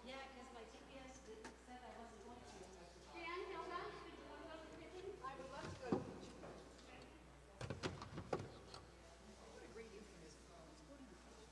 Yeah, because my GPS said I wasn't going to. Dan, Hilda, did you want to go to the kitchen? I would love to go to the kitchen. What a great euphemism. Let's go to the kitchen.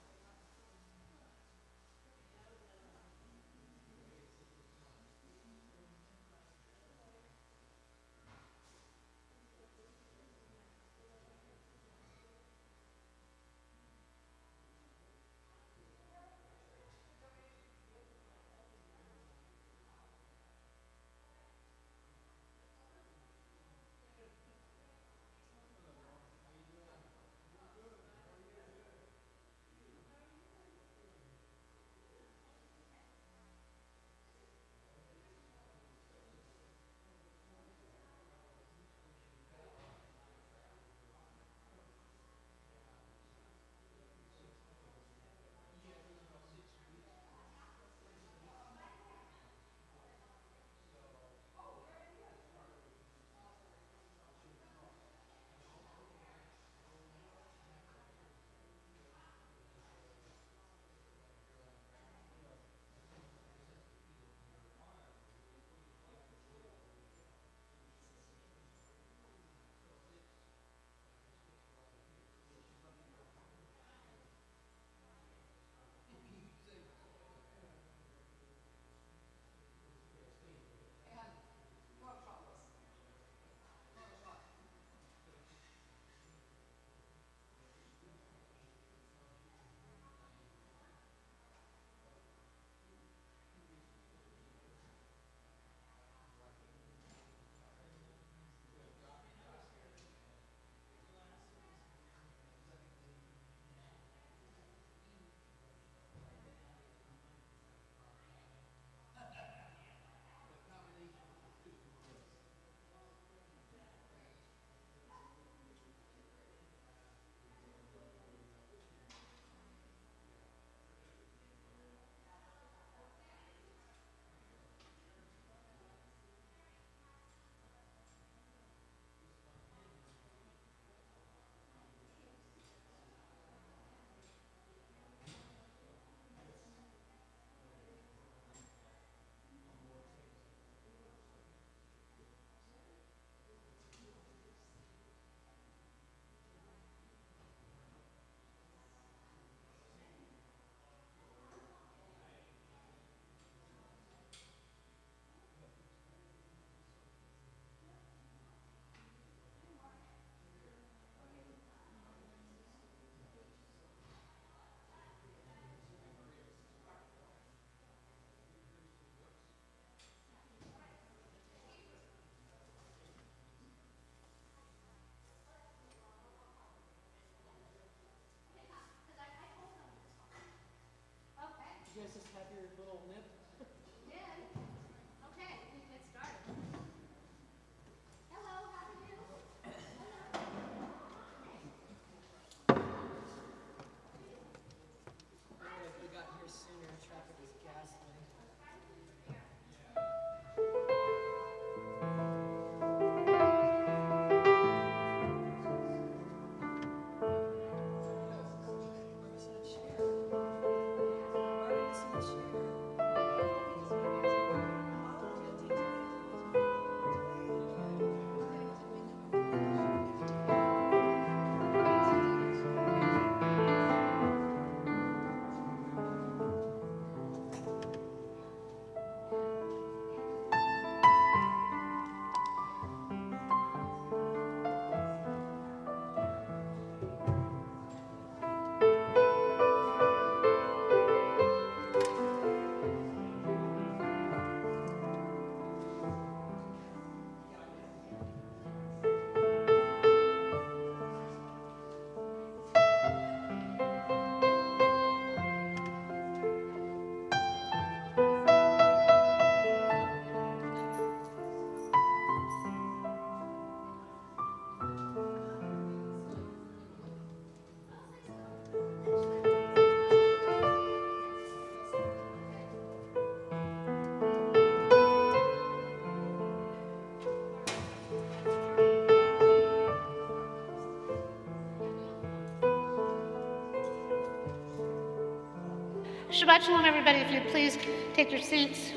Shabbat Shalom, everybody. If you'd please take your seats.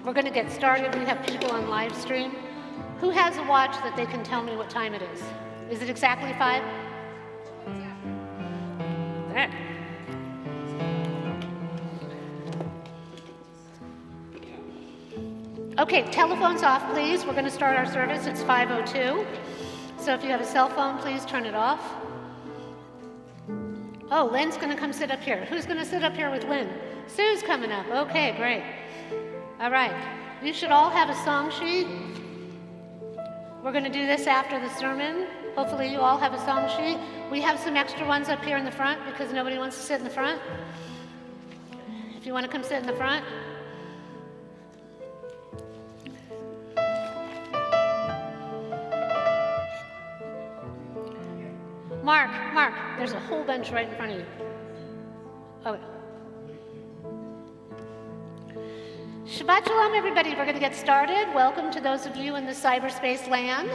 We're going to get started. We have people on live stream. Who has a watch that they can tell me what time it is? Is it exactly 5? There. Okay, telephones off, please. We're going to start our service. It's 5:02. So if you have a cell phone, please turn it off. Oh, Lynn's going to come sit up here. Who's going to sit up here with Lynn? Sue's coming up. Okay, great. All right. You should all have a song sheet. We're going to do this after the sermon. Hopefully you all have a song sheet. We have some extra ones up here in the front because nobody wants to sit in the front. If you want to come sit in the front. Mark, there's a whole bunch right in front of you. Oh. Shabbat Shalom, everybody. We're going to get started. Welcome to those of you in the cyberspace land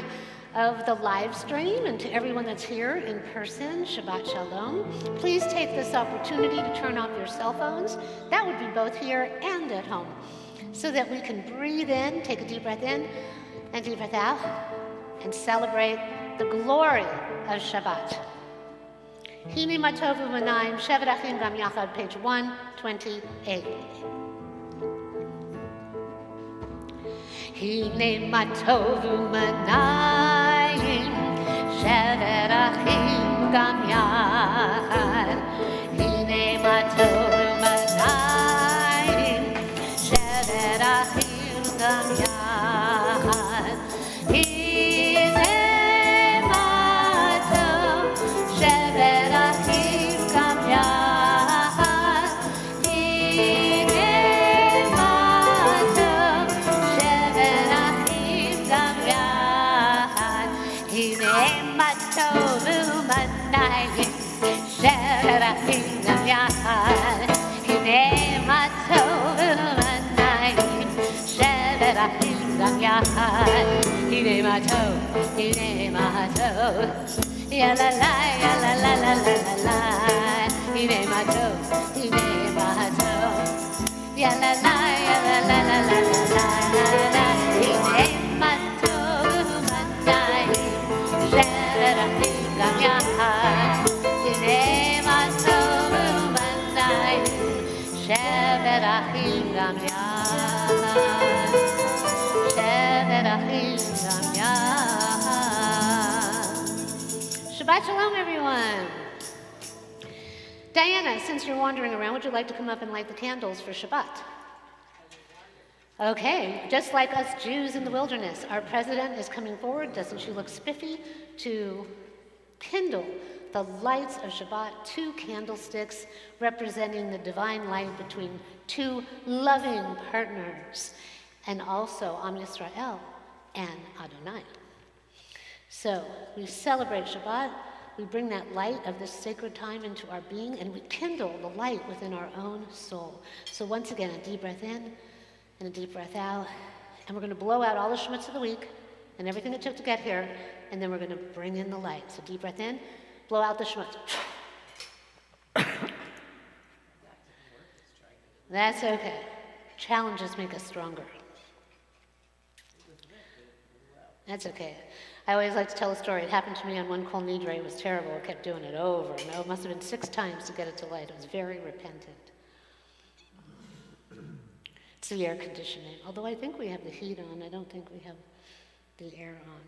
of the live stream, and to everyone that's here in person, Shabbat Shalom. Please take this opportunity to turn off your cell phones. That would be both here and at home, so that we can breathe in, take a deep breath in, and deep breath out, and celebrate the glory of Shabbat. Hine matovu manayim, shevet achim gam yachad, page 128. Hine matovu manayim, shevet achim gam yachad. Hine matovu manayim, shevet achim gam yachad. Hine mato, ya la la, ya la la la la la la. Hine mato, ya la la, ya la la la la la la. Hine mato, manayim, shevet achim gam yachad. Hine mato, manayim, shevet achim gam yachad. Shabbat Shalom, everyone. Diana, since you're wandering around, would you like to come up and light the candles for Shabbat? Okay, just like us Jews in the wilderness, our president is coming forward. Doesn't she look spiffy? To kindle the lights of Shabbat, 2 candlesticks representing the divine light between 2 loving partners, and also Am Yisrael and Adonai. So we celebrate Shabbat, we bring that light of this sacred time into our being, and we kindle the light within our own soul. So once again, a deep breath in and a deep breath out, and we're going to blow out all the schmutz of the week and everything it took to get here, and then we're going to bring in the light. So deep breath in, blow out the schmutz. That's okay. Challenges make us stronger. That's okay. I always like to tell a story. It happened to me on one Kol Nidre. It was terrible. I kept doing it over. No, it must have been 6 times to get it to light. It was very repentant. It's the air conditioning. Although I think we have the heat on. I don't think we have the air on.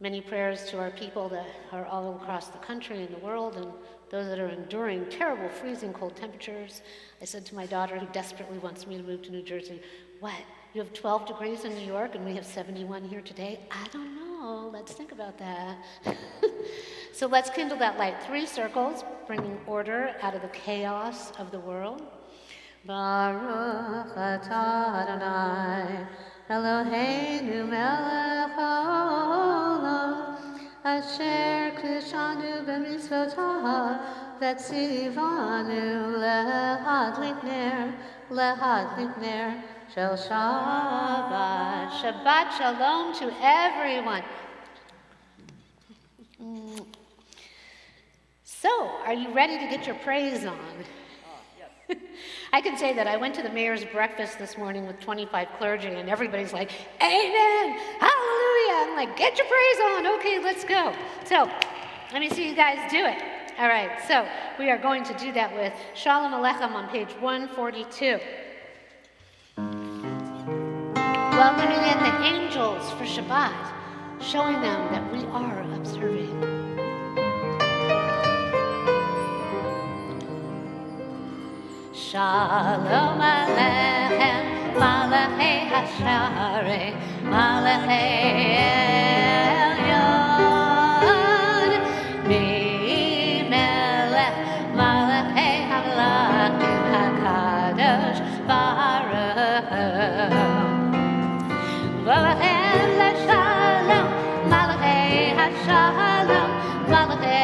Many prayers to our people that are all across the country and the world, and those that are enduring terrible freezing cold temperatures. I said to my daughter, who desperately wants me to move to New Jersey, what? You have 12 degrees in New York and we have 71 here today? I don't know. Let's think about that. So let's kindle that light. 3 circles, bringing order out of the chaos of the world. Baruch atah Adonai, Eloheinu melech haolam, asher kishanu b'mitzvotav, v'tzivanu lehadlik ner, Shel Shabbat. Shabbat Shalom to everyone. So, are you ready to get your praise on? Yes. I can say that I went to the mayor's breakfast this morning with 25 clergy, and everybody's like, Amen, hallelujah. I'm like, get your praise on. Okay, let's go. So, let me see you guys do it. All right, so we are going to do that with Shalom Aleichem on page 142. Welcoming in the angels for Shabbat, showing them that we are observing. Shalom Aleichem, Malachei Hasharei, Malachei Elyon, Mimelech, Malachei Hamlachim HaKadosh Baruch Hu. V'lachem l'shalom, Malachei Hashalom, Malachei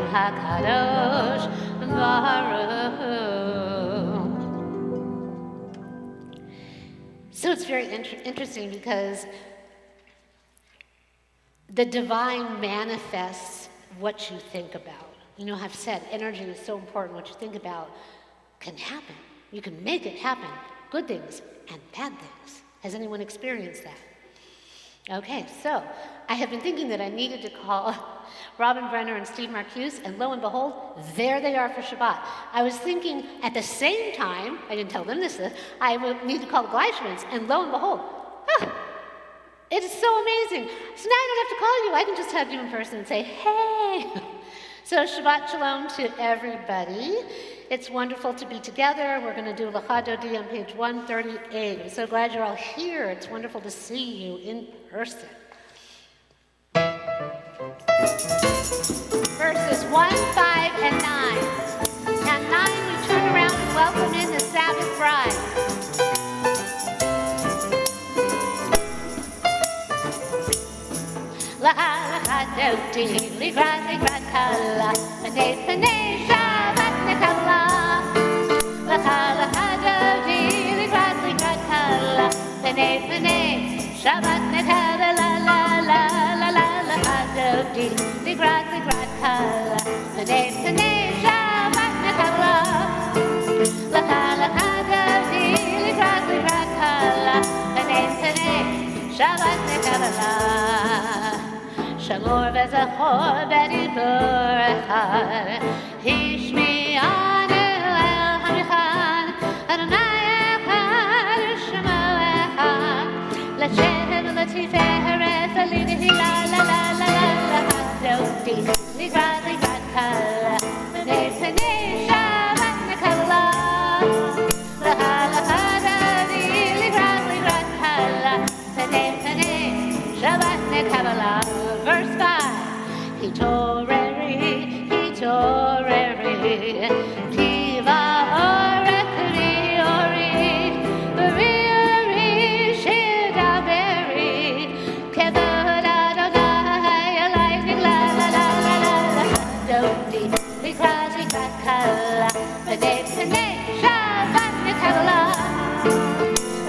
HaKadosh Baruch Hu. So it's very interesting because the divine manifests what you think about. You know, I've said energy is so important. What you think about can happen. You can make it happen. Good things and bad things. Has anyone experienced that? Okay, so I have been thinking that I needed to call Robin Brenner and Steve Marcuse, and lo and behold, there they are for Shabbat. I was thinking at the same time, I didn't tell them this, I would need to call the Gleichmans, and lo and behold, it is so amazing. So now I don't have to call you. I can just hug you in person and say, hey. So Shabbat Shalom to everybody. It's wonderful to be together. We're going to do Lecha Dodi on page 138. I'm so glad you're all here. It's wonderful to see you in person. Verses 1, 5, and 9. At 9, we turn around and welcome in the Sabbath bride. Lecha Lecha Dodi, Ligrat Ligrat Kala, Panei Panei Shabbat Nekala. Lecha Lecha Dodi, Ligrat Ligrat Kala, Panei Panei Shabbat Nekala, la la la la la. Lecha Dodi, Ligrat Ligrat Kala, Panei Panei Shabbat Nekala. Lecha Lecha Dodi, Ligrat Ligrat Kala, Panei Panei Shabbat Nekala. Shamor v'zachor b'dibur echad, Hishmi'anu el hamichad, Adonai echad, Shemo echad, L'shem l'tiferet v'lidhi la la la la la la Dodi, Ligrat Ligrat Kala, Panei Panei Shabbat Nekala. Lecha Lecha Dodi, Ligrat Ligrat Kala, Panei Panei Shabbat Nekala. Verse 5, Hitoreri, Kiva Orekuri Ori, Uri Shidaberi, Kevod Adonai, Lightning la la la la la la, Dodi, Ligrat Ligrat Kala, Panei Panei Shabbat Nekala.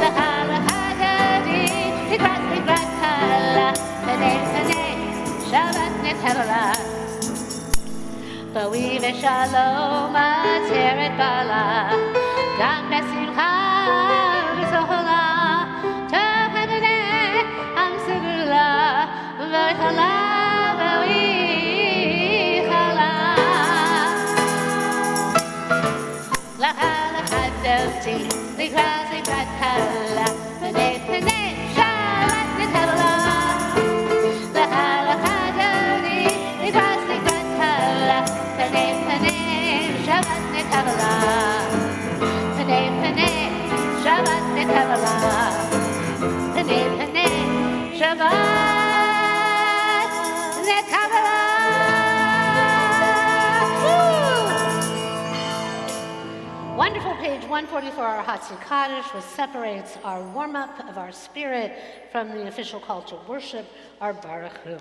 Lecha Lecha Dodi, Ligrat Ligrat Kala, Panei Panei Shabbat Nekala. Bawi v'shalom atzeret bala, gam besimcha v'sohola, tov Adonai am segula, v'chala bawi chala. Lecha Lecha Dodi, Ligrat Ligrat Kala, Panei Panei Shabbat Nekala. Lecha Lecha Dodi, Ligrat Ligrat nekabala, pene pene, Shabbat nekabala. Wonderful page 144, our Hatsi Kaddish, which separates our warm-up of our spirit from the official call to worship, our Baruch Hu.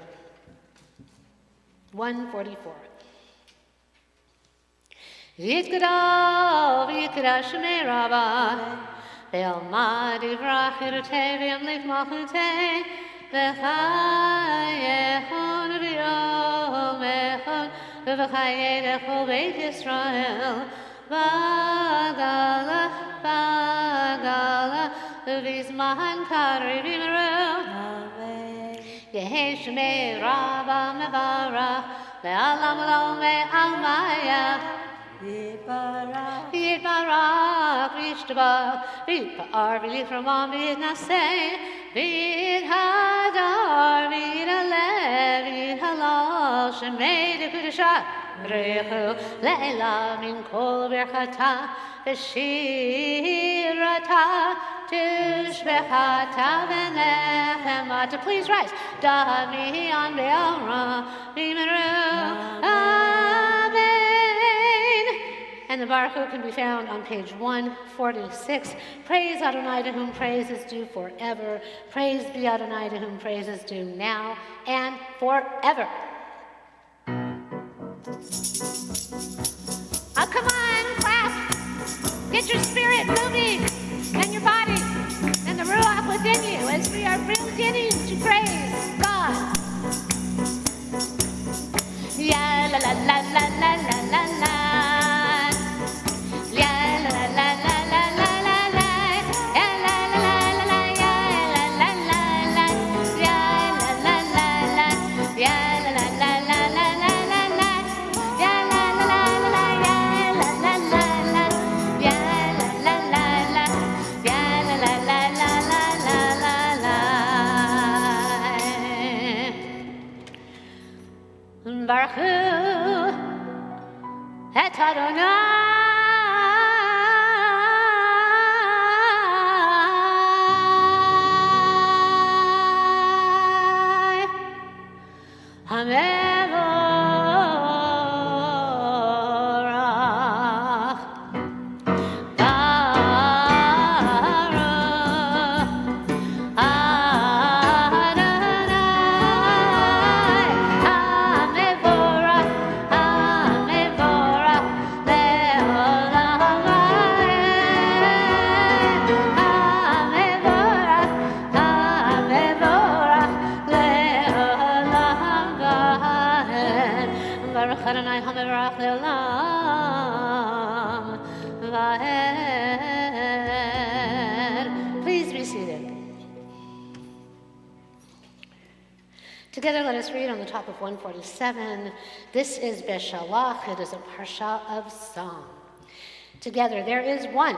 144. Yitkadal v'yikra shemei Rabba ve'almad yivrach yirutei v'yamlik malchutei v'chayechon v'yomechon v'chayechol Beit Yisrael v'gala v'vizman kadri v'meru Yehei shemei Rabba mevarach le'alam olam ve'almaya Yitbarach v'yishtabach v'yitpa'ar v'yitramam v'yitnaseh v'yithadar v'yithaleh v'yithalal shemei d'kedusha rechu le'ela min kol birchata v'shirata tishbechata v'nechemata. Please rise. Dami on be'alra v'yimeru. And the Baruch Hu can be found on page 146. Praise Adonai, to whom praise is due forever. Praise be Adonai, to whom praise is due now and forever. Oh, come on, clap. Get your spirit moving and your body and the Ruach within you as we are beginning to praise God. Ya la la la la la la la la. Baruch Hu et Adonai HaMevorach Adonai HaMevorach le'olam va'ed. Please be seated. Together, let us read on the top of 147. This is Beshalach. It is a parsha of song. Together, there is one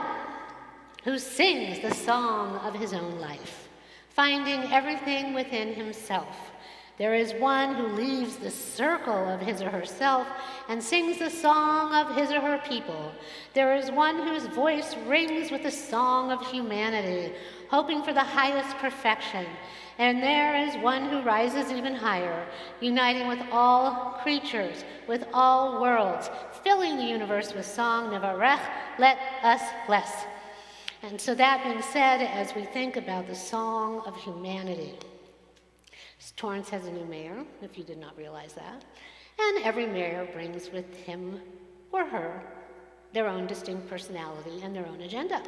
who sings the song of his own life, finding everything within himself. There is one who leaves the circle of his or herself and sings the song of his or her people. There is one whose voice rings with the song of humanity, hoping for the highest perfection. And there is one who rises even higher, uniting with all creatures, with all worlds, filling the universe with song, Nevarech, let us bless. And so that being said, as we think about the song of humanity, Torrance has a new mayor, if you did not realize that, and every mayor brings with him or her their own distinct personality and their own agenda.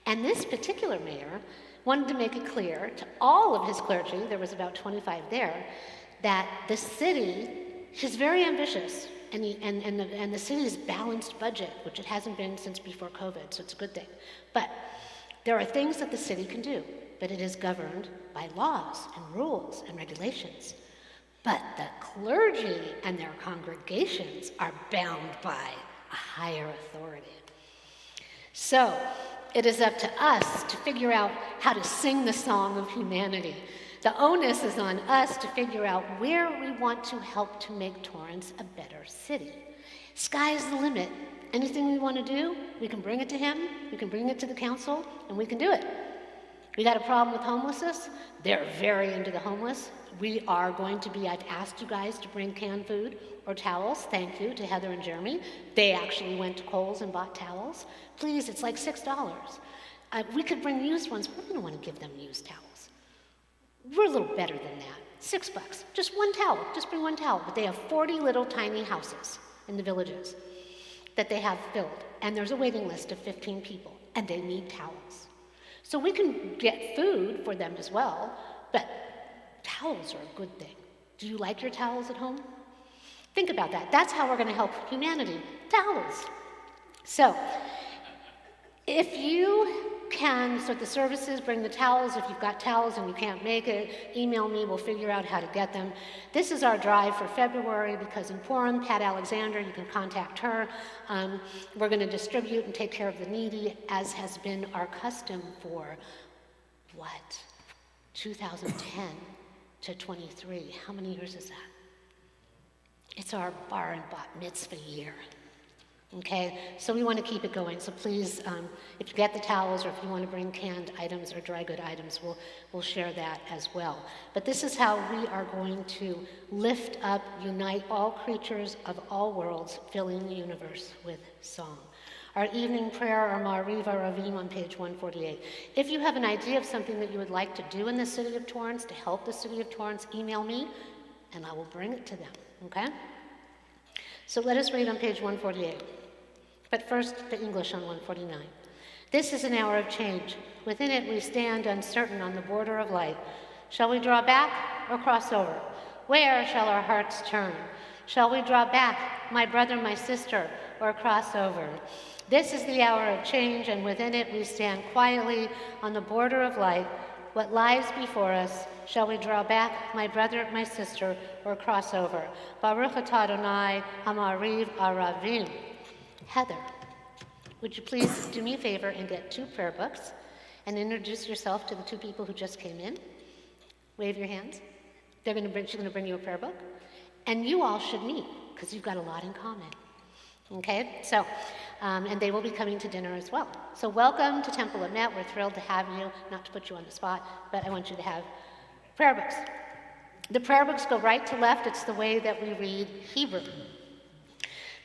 And this particular mayor wanted to make it clear to all of his clergy, there was about 25 there, that the city is very ambitious, and the city's balanced budget, which it hasn't been since before COVID, so it's a good thing. But there are things that the city can do, but it is governed by laws and rules and regulations. But the clergy and their congregations are bound by a higher authority. So it is up to us to figure out how to sing the song of humanity. The onus is on us to figure out where we want to help to make Torrance a better city. Sky's the limit, anything we want to do, we can bring it to him, we can bring it to the council, and we can do it. We got a problem with homelessness? They're very into the homeless. We are going to be, I've asked you guys to bring canned food or towels. Thank you to Heather and Jeremy. They actually went to Kohl's and bought towels. Please, it's like $6. We could bring used ones. We don't want to give them used towels. We're a little better than that. $6, just one towel, just bring one towel. But they have 40 little tiny houses in the villages that they have filled. And there's a waiting list of 15 people, and they need towels. So we can get food for them as well, but towels are a good thing. Do you like your towels at home? Think about that. That's how we're going to help humanity. Towels. So, if you can, so the services bring the towels. If you've got towels and you can't make it, email me. We'll figure out how to get them. This is our drive for February because in Purim, Pat Alexander, you can contact her. We're going to distribute and take care of the needy, as has been our custom for, 2010 to 23. How many years is that? It's our bar and bat mitzvah year. Okay, so we want to keep it going. So please, if you get the towels or if you want to bring canned items or dry good items, we'll share that as well. But this is how we are going to lift up, unite all creatures of all worlds, filling the universe with song. Our evening prayer, our Ma'ariv Aravim on page 148. If you have an idea of something that you would like to do in the city of Torrance to help the city of Torrance, email me and I will bring it to them, okay? So let us read on page 148. But first, the English on 149. This is an hour of change. Within it we stand uncertain on the border of light. Shall we draw back or cross over? Where shall our hearts turn? Shall we draw back, my brother, my sister, or cross over? This is the hour of change, and within it we stand quietly on the border of light. What lies before us, shall we draw back, my brother, my sister, or cross over? Baruch atah Adonai, Hama'ariv Aravim. Heather, would you please do me a favor and get 2 prayer books and introduce yourself to the 2 people who just came in? Wave your hands. She's going to bring you a prayer book. And you all should meet, because you've got a lot in common. Okay, so, and they will be coming to dinner as well. So welcome to Temple Emet. We're thrilled to have you, not to put you on the spot, but I want you to have prayer books. The prayer books go right to left. It's the way that we read Hebrew.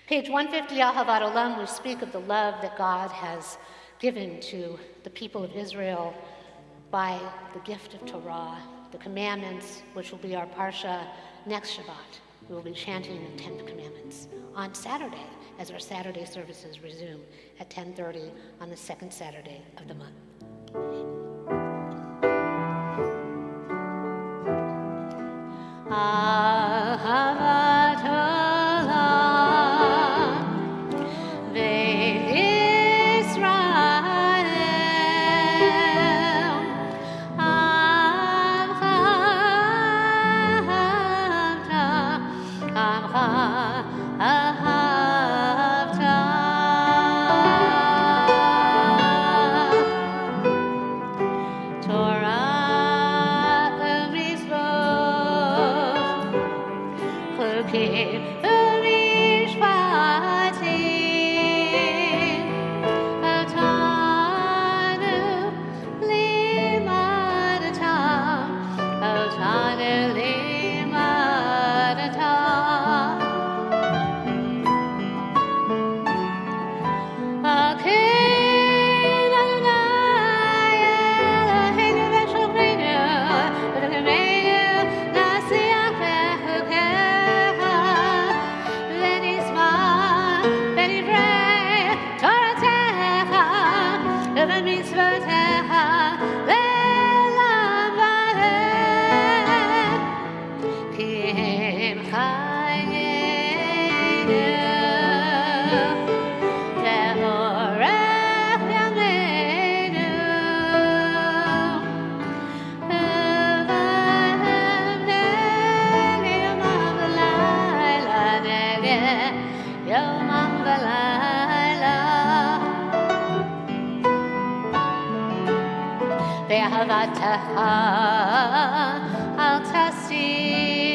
Page 150, Ahavat Olam, we speak of the love that God has given to the people of Israel by the gift of Torah, the commandments, which will be our Parsha next Shabbat. We will be chanting the 10 commandments on Saturday, as our Saturday services resume at 10:30 on the 2nd Saturday of the month. Ahavat Olam, Beit Yisrael, Amcha ahavta, Torah u'mitzvot, chukim u'mishpatim, otanu limadatam, otanu limadatam. Akin Adonai Eloheinu v'shomreinu, v'lekemeinu nasiach b'chukecha, v'nishma b'divrei Toratecha, v'b'mitzvotecha, v'elam b'hem, ki hem chayenu. Le'orech yameinu, u'v'hem nege yomam v'layla, nege yomam v'layla. Ve'ahavatecha al tasir,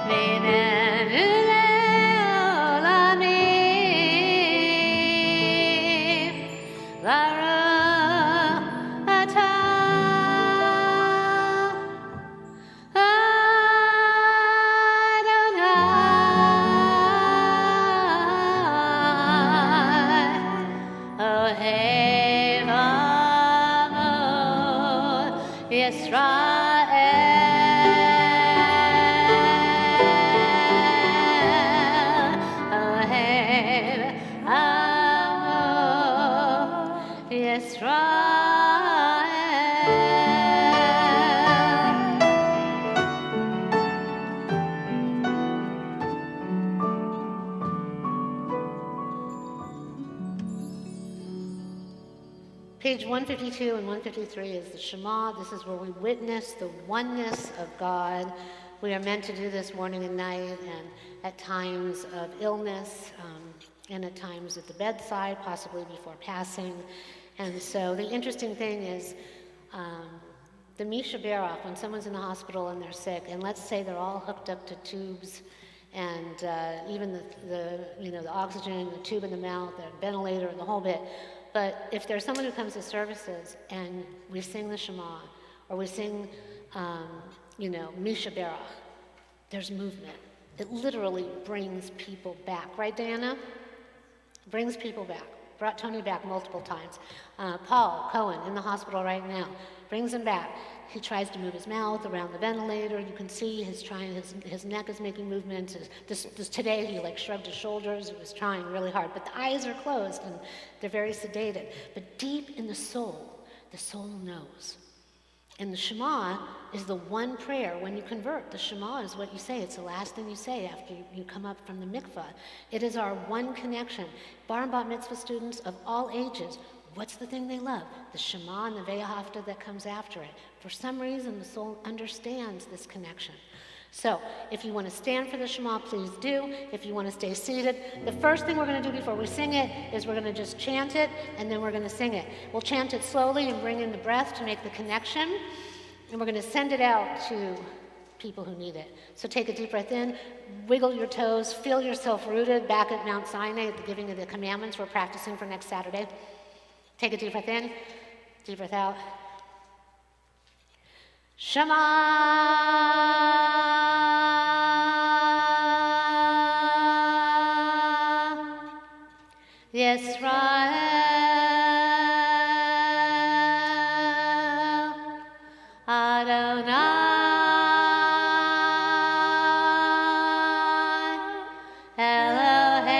v'nenu le'olamim. Page 152 and 153 is the Shema. This is where we witness the oneness of God. We are meant to do this morning and night, and at times of illness, and at times at the bedside, possibly before passing. And so the interesting thing is the Misha Berach, when someone's in the hospital and they're sick, and let's say they're all hooked up to tubes, and even the oxygen, the tube in the mouth, the ventilator, and the whole bit. But if there's someone who comes to services and we sing the Shema, or we sing, Misha Berach, there's movement. It literally brings people back. Right, Diana? Brings people back. Brought Tony back multiple times. Paul Cohen in the hospital right now. Brings him back. He tries to move his mouth around the ventilator. You can see his neck is making movements. Today he shrugged his shoulders. He was trying really hard. But the eyes are closed and they're very sedated. But deep in the soul knows. And the Shema is the one prayer when you convert. The Shema is what you say. It's the last thing you say after you come up from the mikvah. It is our one connection. Bar and bat mitzvah students of all ages, what's the thing they love? The Shema and the Ve'ahavta that comes after it. For some reason, the soul understands this connection. So, if you want to stand for the Shema, please do. If you want to stay seated, the first thing we're going to do before we sing it is we're going to just chant it, and then we're going to sing it. We'll chant it slowly and bring in the breath to make the connection, and we're going to send it out to people who need it. So take a deep breath in, wiggle your toes, feel yourself rooted back at Mount Sinai at the giving of the commandments we're practicing for next Saturday. Take a deep breath in, deep breath out. Shema Yisrael Adonai Eloheinu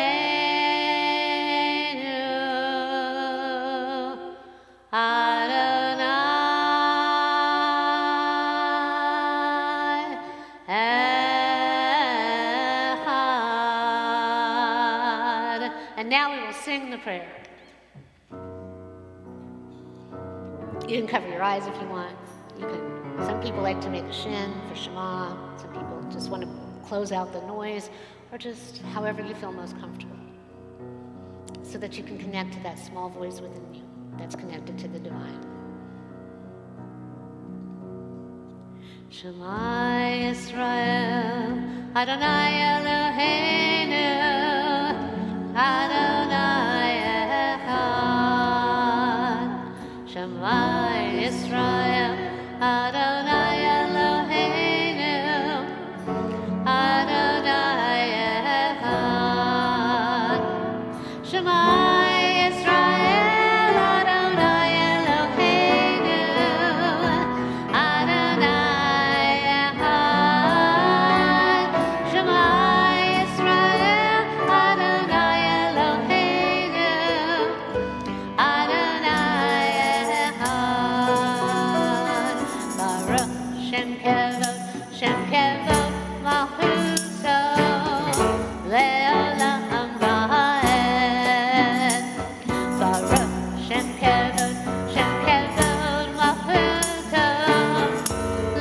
Adonai Echad. And now we will sing the prayer. You can cover your eyes if you want. Some people like to make a shin for Shema. Some people just want to close out the noise, or just however you feel most comfortable, so that you can connect to that small voice within you that's connected to the divine. Shema Yisrael, Adonai Eloheinu, Adonai Echad. Shema Yisrael, Adonai Eloheinu, Adonai Echad. Shema Yisrael, Adonai Eloheinu, Adonai Echad. Shema Yisrael, Adonai Eloheinu, Adonai Echad. Baruch Shem Kevod, Shem Kevod Malchuto, Le'olam Va'ed. Baruch Shem Kevod, Shem Kevod Malchuto,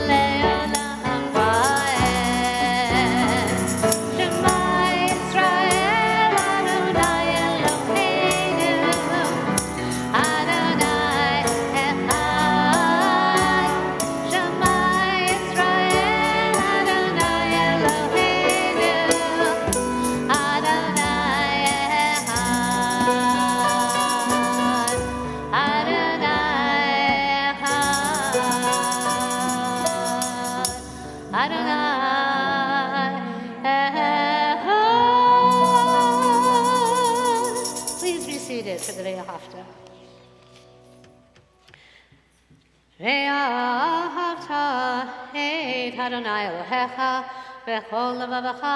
Le'olam Va'ed. Shema Yisrael, Adonai Eloheinu, Adonai Echad. Shema Yisrael, Adonai Eloheinu, Adonai Echad. Adonai Echad. Adonai Echad. Please be seated for the Ve'ahavta. Ve'ahavta. Ahavta et Adonai Elohecha v'chol levavecha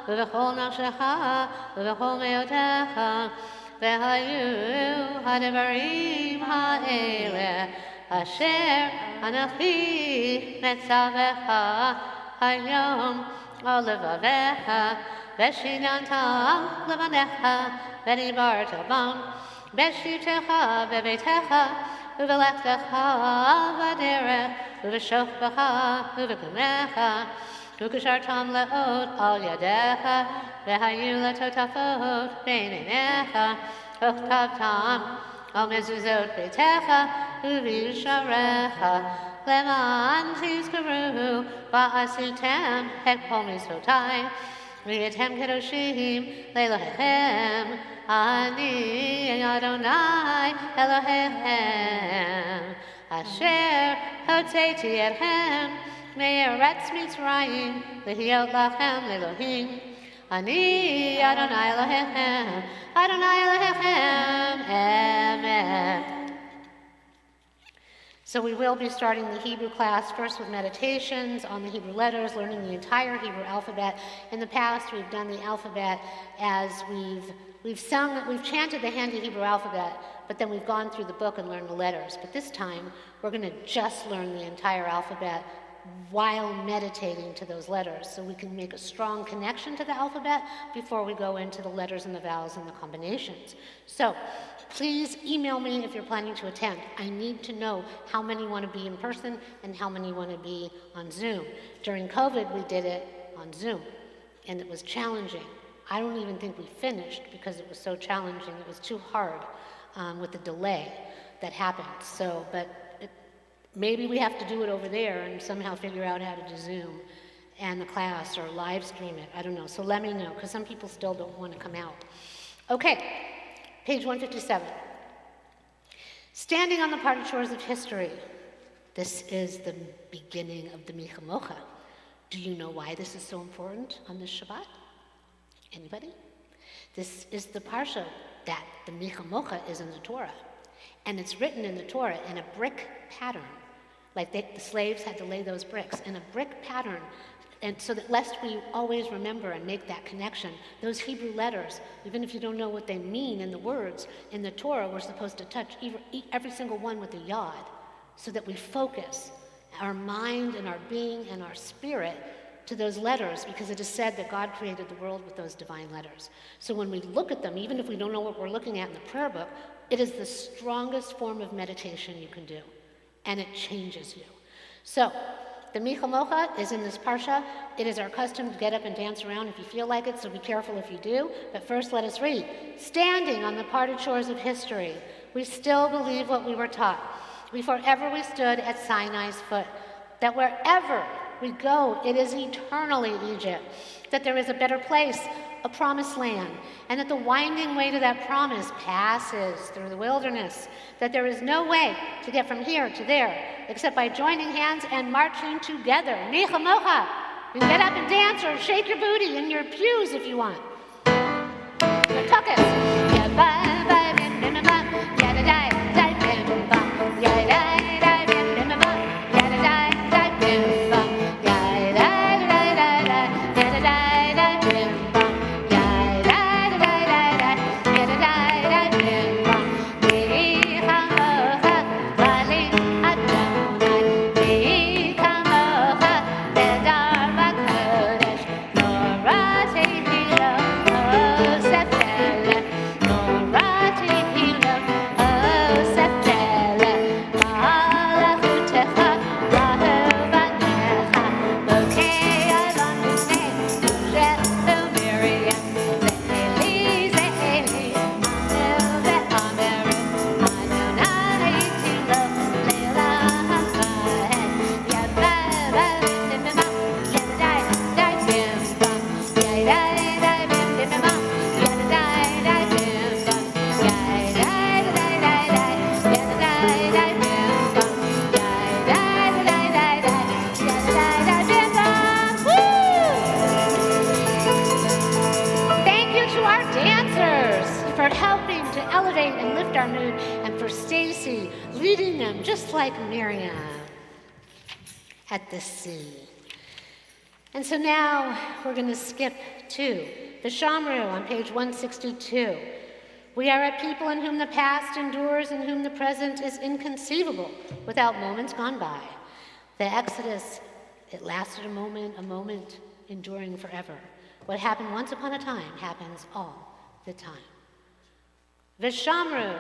v'chol nafshecha v'chol meotecha v'hayu hadavarim ha'eleh asher anachi metzavecha hayom al levavecha v'shinantam levanecha v'nibarta bam v'shivtecha v'beitecha Uvelachtecha v'derech, uv'shofbecha, uv'kumecha, ukashartam le'ot al yadecha, v'hayu letotafot b'neinecha, uchkavtam al mezuzot beitecha, uv'yusharecha, leman chizkaru, va'asutem et kol mizvotai, v'yetem kedoshim le'lohechem, Ani Adonai Elohechem Asher Hotzeiti Etchem Me'eretz Mitzrayim L'hiot Lachem Elohim Ani Adonai Elohechem Adonai Elohechem Emet. So we will be starting the Hebrew class first with meditations on the Hebrew letters, learning the entire Hebrew alphabet. In the past, we've done the alphabet as we've chanted the Handy Hebrew alphabet, but then we've gone through the book and learned the letters. But this time, we're going to just learn the entire alphabet while meditating to those letters, so we can make a strong connection to the alphabet before we go into the letters and the vowels and the combinations. So please email me if you're planning to attend. I need to know how many want to be in person and how many want to be on Zoom. During COVID, we did it on Zoom, and it was challenging. I don't even think we finished because it was so challenging. It was too hard with the delay that happened. So, maybe we have to do it over there and somehow figure out how to do Zoom and the class or live stream it. I don't know. So let me know, because some people still don't want to come out. Okay, page 157. Standing on the parted shores of history. This is the beginning of the Micha Mocha. Do you know why this is so important on this Shabbat? Anybody? This is the parsha that the Micha Mocha is in the Torah. And it's written in the Torah in a brick pattern. Like the slaves had to lay those bricks in a brick pattern. And so that lest we always remember and make that connection, those Hebrew letters, even if you don't know what they mean in the words, in the Torah, we're supposed to touch every single one with a yod, so that we focus our mind and our being and our spirit to those letters, because it is said that God created the world with those divine letters. So when we look at them, even if we don't know what we're looking at in the prayer book, it is the strongest form of meditation you can do, and it changes you. So the Micha Mocha is in this parsha. It is our custom to get up and dance around if you feel like it, so be careful if you do. But first, let us read. Standing on the parted shores of history, we still believe what we were taught. We forever we stood at Sinai's foot, that wherever we go, it is eternally Egypt, that there is a better place, a promised land, and that the winding way to that promise passes through the wilderness, that there is no way to get from here to there except by joining hands and marching together. Micha Mocha. You can get up and dance or shake your booty in your pews if you want. Your tuckus. Just like Miriam. at the sea. And so now we're going to skip to the Shamru on page 162. We are a people in whom the past endures, in whom the present is inconceivable without moments gone by. The Exodus, it lasted a moment, enduring forever. What happened once upon a time happens all the time. Vishamru.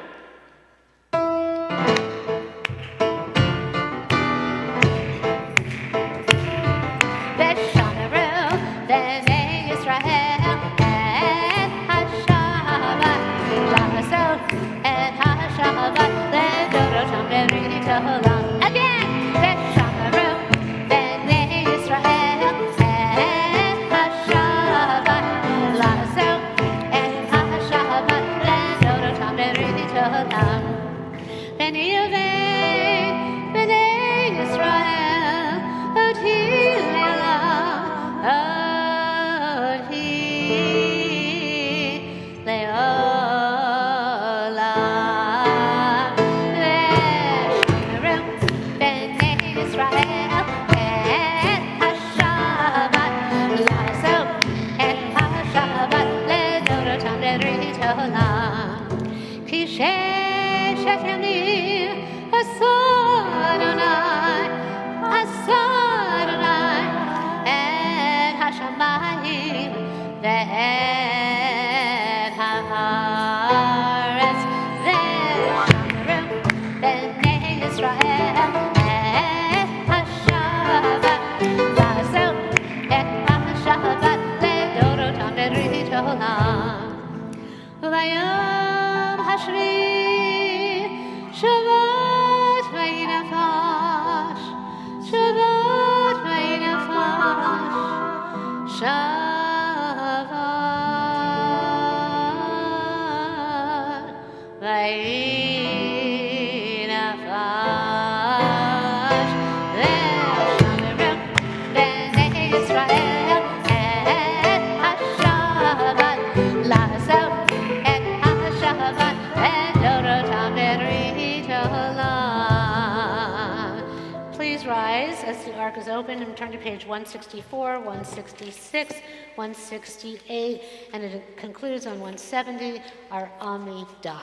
As the ark is open, and turn to page 164, 166, 168, and it concludes on 170, our Amidah.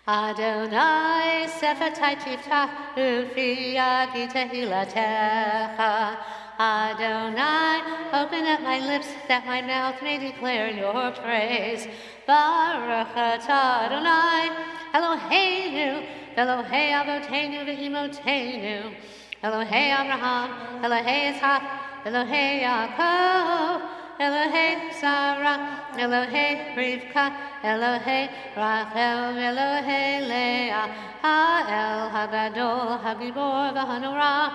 Adonai sefatai tiftach ufi yadi tehilatecha. Adonai, open up my lips that my mouth may declare your praise. Baruch atah Adonai, Eloheinu, Elohei Avoteinu ve'imoteinu, Elohei Abraham, Elohei Yitzhak, Elohei Yaakov, Elohei Sarah, Elohei Rivka, Elohei Rachel, Elohei Leah, Ha'el Hagadol, Hagibor v'Hanorah,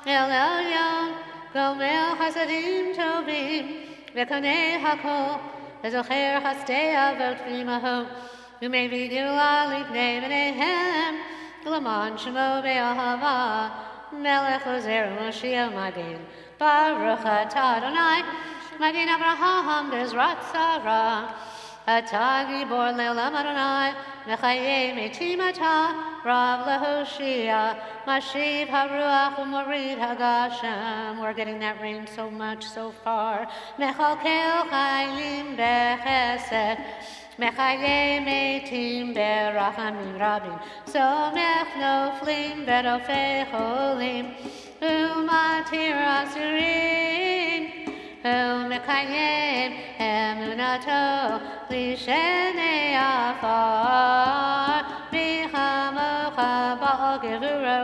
El Elyon, Gomel Chasadim Tovim, V'konei Hakol, V'zocher Chastei Avot V'imahot, U'mevidu Lifnei B'neihem, L'man Shemo Be'ahava, Melech Ozer Moshiach Magin, Baruch atah Adonai, Magin Abraham Bezrat Sarah, Atah Gibor Le'olam Adonai, Mechayei Metim Atah, Rav Lehoshia, Mashiv HaRuach U'Morid HaGashem. We're getting that rain so much so far. Mechalkel Chayim Bechesed, Mechayei Metim Berachamim Rabim, Somech Noflim Berofei Cholim, U'Matir Asurim, U'Mekayem Emunato Lishenei Afar, Michamocha Ba'al Gevuro,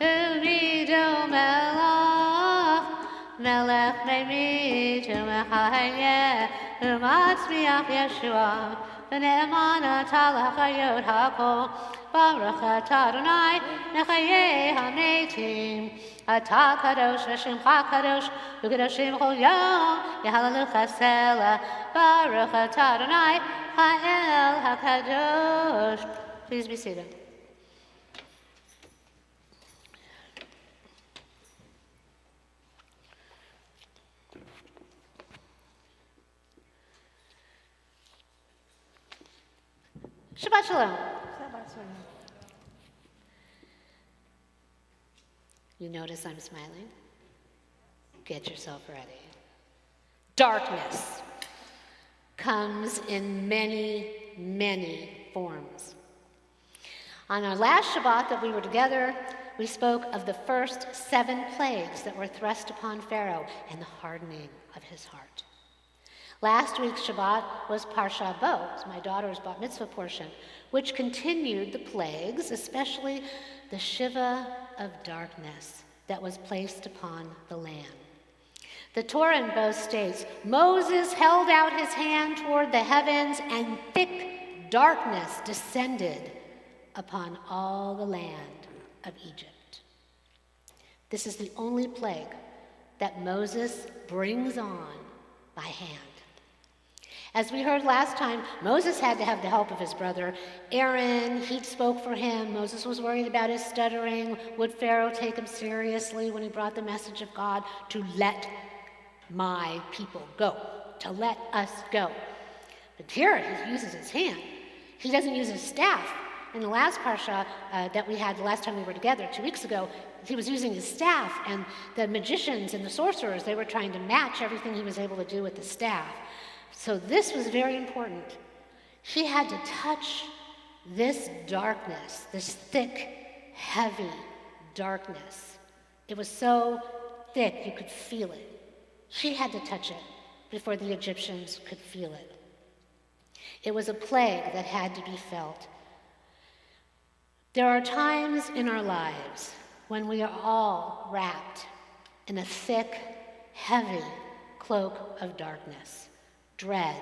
U'Mido Melach, Melech Meimit U'Mechayeh, U'Matzmiach Yeshua, V'ne'emana Talach Hayot HaKol, Baruch atah Adonai, Mechayei HaMetim, Atah Kadosh, V'Shemcha Kadosh, U'Kadoshim Chol Yom, Yehalalucha Selah, Baruch atah Adonai, Ha'el HaKadosh. Please be seated. Shabbat Shalom. Shabbat Shalom. You notice I'm smiling? Get yourself ready. Darkness comes in many, many forms. On our last Shabbat that we were together, we spoke of the first 7 plagues that were thrust upon Pharaoh and the hardening of his heart. Last week's Shabbat was Parsha Bo, my daughter's bat mitzvah portion, which continued the plagues, especially the Shiva of darkness that was placed upon the land. The Torah in Bo states, Moses held out his hand toward the heavens, and thick darkness descended upon all the land of Egypt. This is the only plague that Moses brings on by hand. As we heard last time, Moses had to have the help of his brother Aaron. He spoke for him. Moses was worried about his stuttering. Would Pharaoh take him seriously when he brought the message of God to let my people go, to let us go? But here he uses his hand. He doesn't use his staff. In the last parsha that we had the last time we were together 2 weeks ago, he was using his staff, and the magicians and the sorcerers, they were trying to match everything he was able to do with the staff. So this was very important. He had to touch this darkness, this thick, heavy darkness. It was so thick you could feel it. He had to touch it before the Egyptians could feel it. It was a plague that had to be felt. There are times in our lives when we are all wrapped in a thick, heavy cloak of darkness, dread,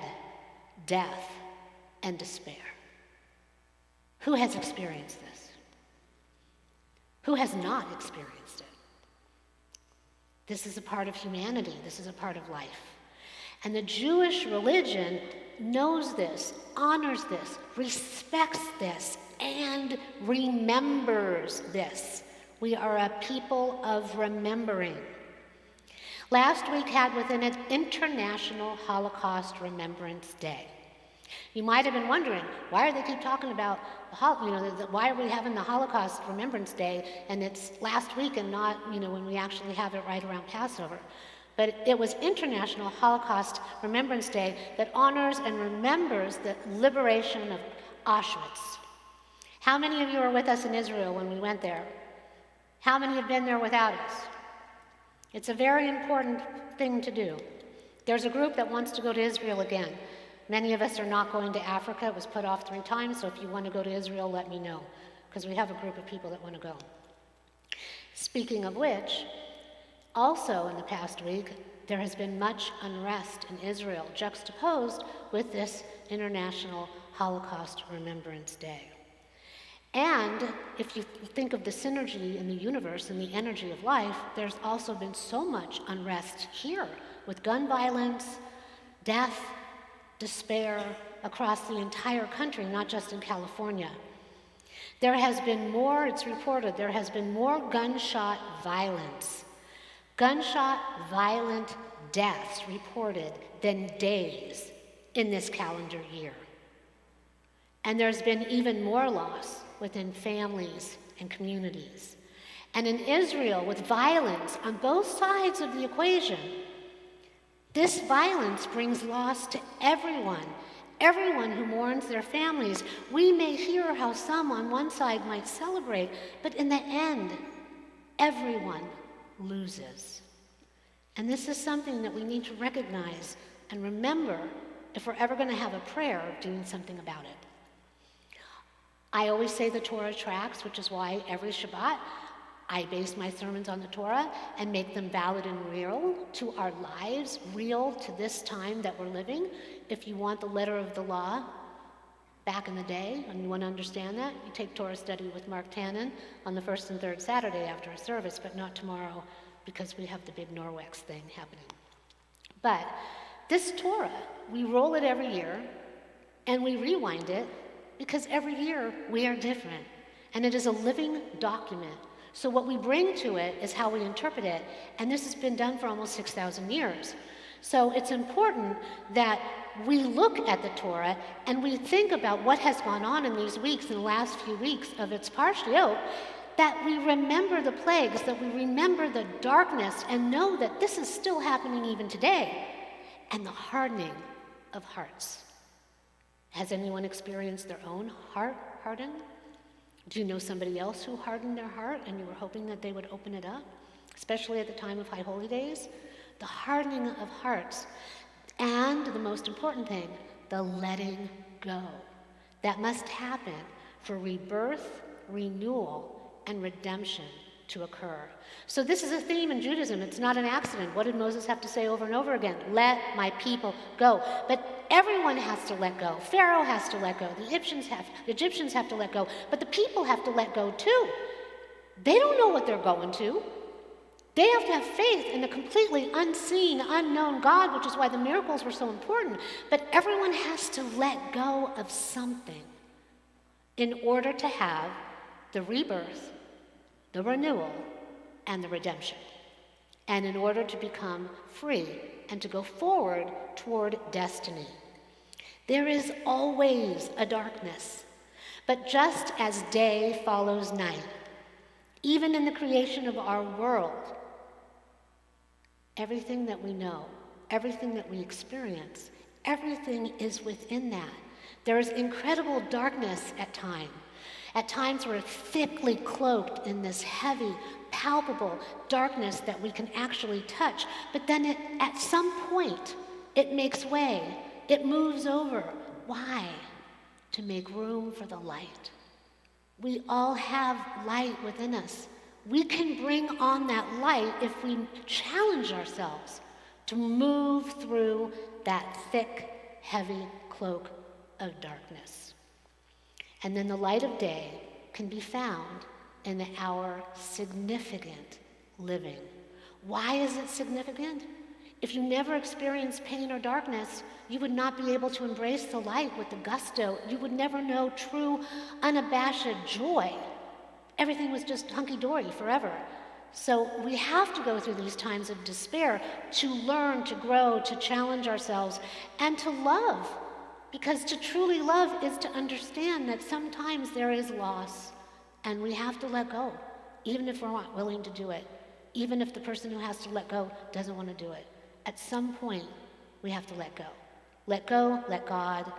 death, and despair. Who has experienced this? Who has not experienced it? This is a part of humanity. This is a part of life. And the Jewish religion knows this, honors this, respects this, and remembers this. We are a people of remembering. Last week had within it International Holocaust Remembrance Day. You might have been wondering, why do they keep talking about, why are we having the Holocaust Remembrance Day and it's last week and not, when we actually have it right around Passover? But it was International Holocaust Remembrance Day that honors and remembers the liberation of Auschwitz. How many of you were with us in Israel when we went there? How many have been there without us? It's a very important thing to do. There's a group that wants to go to Israel again. Many of us are not going to Africa. It was put off 3 times, so if you want to go to Israel, let me know, because we have a group of people that want to go. Speaking of which, also in the past week, there has been much unrest in Israel, juxtaposed with this International Holocaust Remembrance Day. And if you think of the synergy in the universe and the energy of life, there's also been so much unrest here with gun violence, death, despair across the entire country, not just in California. There has been more, it's reported, there has been more gunshot violence, gunshot violent deaths reported than days in this calendar year. And there's been even more loss within families and communities. And in Israel, with violence on both sides of the equation, this violence brings loss to everyone who mourns their families. We may hear how some on one side might celebrate, but in the end, everyone loses. And this is something that we need to recognize and remember if we're ever going to have a prayer of doing something about it. I always say the Torah tracks, which is why every Shabbat I base my sermons on the Torah and make them valid and real to our lives, real to this time that we're living. If you want the letter of the law back in the day and you want to understand that, you take Torah study with Mark Tannen on the first and third Saturday after a service, but not tomorrow because we have the big Norwex thing happening. But this Torah, we roll it every year and we rewind it because every year we are different, and it is a living document. So what we bring to it is how we interpret it, and this has been done for almost 6,000 years. So it's important that we look at the Torah and we think about what has gone on in these weeks, in the last few weeks of its Parshiot, that we remember the plagues, that we remember the darkness, and know that this is still happening even today, and the hardening of hearts. Has anyone experienced their own heart harden? Do you know somebody else who hardened their heart and you were hoping that they would open it up, especially at the time of High Holy Days? The hardening of hearts. And the most important thing, the letting go. That must happen for rebirth, renewal, and redemption to occur. So this is a theme in Judaism. It's not an accident. What did Moses have to say over and over again? Let my people go. But everyone has to let go. Pharaoh has to let go. The Egyptians have to let go. But the people have to let go too. They don't know what they're going to. They have to have faith in the completely unseen, unknown God, which is why the miracles were so important. But everyone has to let go of something in order to have the rebirth, the renewal, and the redemption. And in order to become free and to go forward toward destiny. There is always a darkness, but just as day follows night, even in the creation of our world, everything that we know, everything that we experience, everything is within that. There is incredible darkness at times. At times we're thickly cloaked in this heavy, palpable darkness that we can actually touch. But then at some point, it makes way. It moves over. Why? To make room for the light. We all have light within us. We can bring on that light if we challenge ourselves to move through that thick, heavy cloak of darkness. And then the light of day can be found in our significant living. Why is it significant? If you never experienced pain or darkness, you would not be able to embrace the light with the gusto. You would never know true, unabashed joy. Everything was just hunky-dory forever. So we have to go through these times of despair to learn, to grow, to challenge ourselves, and to love. Because to truly love is to understand that sometimes there is loss, and we have to let go, even if we're not willing to do it, even if the person who has to let go doesn't want to do it. At some point, we have to let go. Let go, let God.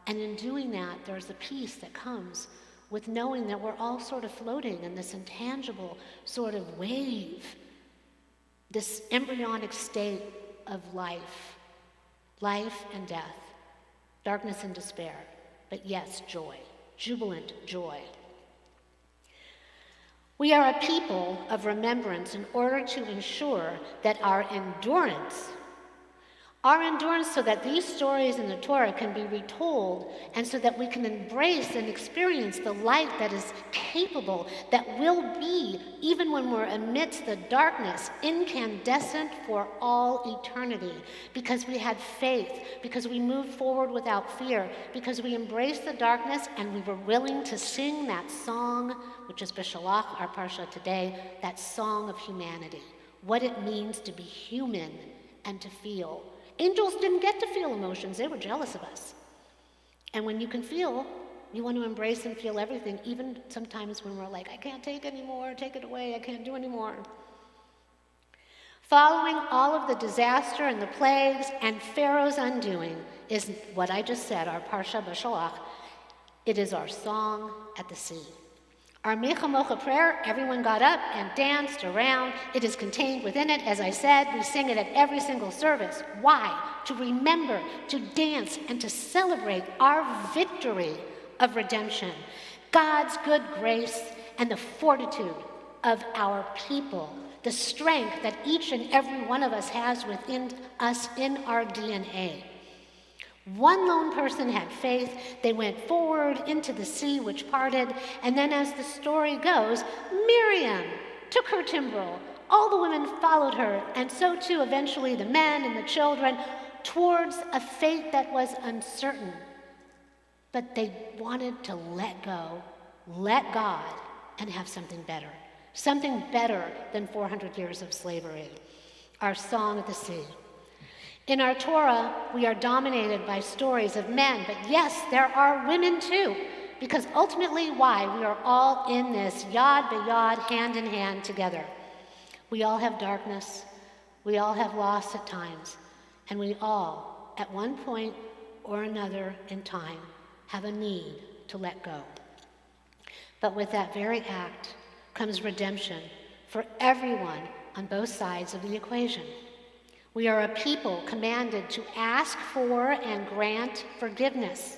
And in doing that, there's a peace that comes with knowing that we're all sort of floating in this intangible sort of wave, this embryonic state of life and death, darkness and despair, but yes, joy, jubilant joy. We are a people of remembrance in order to ensure that our endurance so that these stories in the Torah can be retold and so that we can embrace and experience the light that is capable, that will be, even when we're amidst the darkness, incandescent for all eternity, because we had faith, because we moved forward without fear, because we embraced the darkness and we were willing to sing that song, which is Beshalach, our parsha today, that song of humanity, what it means to be human and to feel. Angels didn't get to feel emotions. They were jealous of us. And when you can feel, you want to embrace and feel everything, even sometimes when we're like, I can't take anymore, take it away, I can't do anymore. Following all of the disaster and the plagues and Pharaoh's undoing is what I just said, our Parsha Beshalach. It is our song at the sea. Our Micha Mocha prayer, everyone got up and danced around. It is contained within it. As I said, we sing it at every single service. Why? To remember, to dance, and to celebrate our victory of redemption, God's good grace, and the fortitude of our people, the strength that each and every one of us has within us in our DNA. One lone person had faith. They went forward into the sea, which parted, and then as the story goes, Miriam took her timbrel. All the women followed her, and so too eventually the men and the children, towards a fate that was uncertain. But they wanted to let go, let God, and have something better than 400 years of slavery. Our song at the sea. In our Torah, we are dominated by stories of men, but yes, there are women too, Because ultimately, why? We are all in this yad b'yad, hand in hand together. We all have darkness. We all have loss at times. And we all, at one point or another in time, have a need to let go. But with that very act comes redemption for everyone on both sides of the equation. We are a people commanded to ask for and grant forgiveness.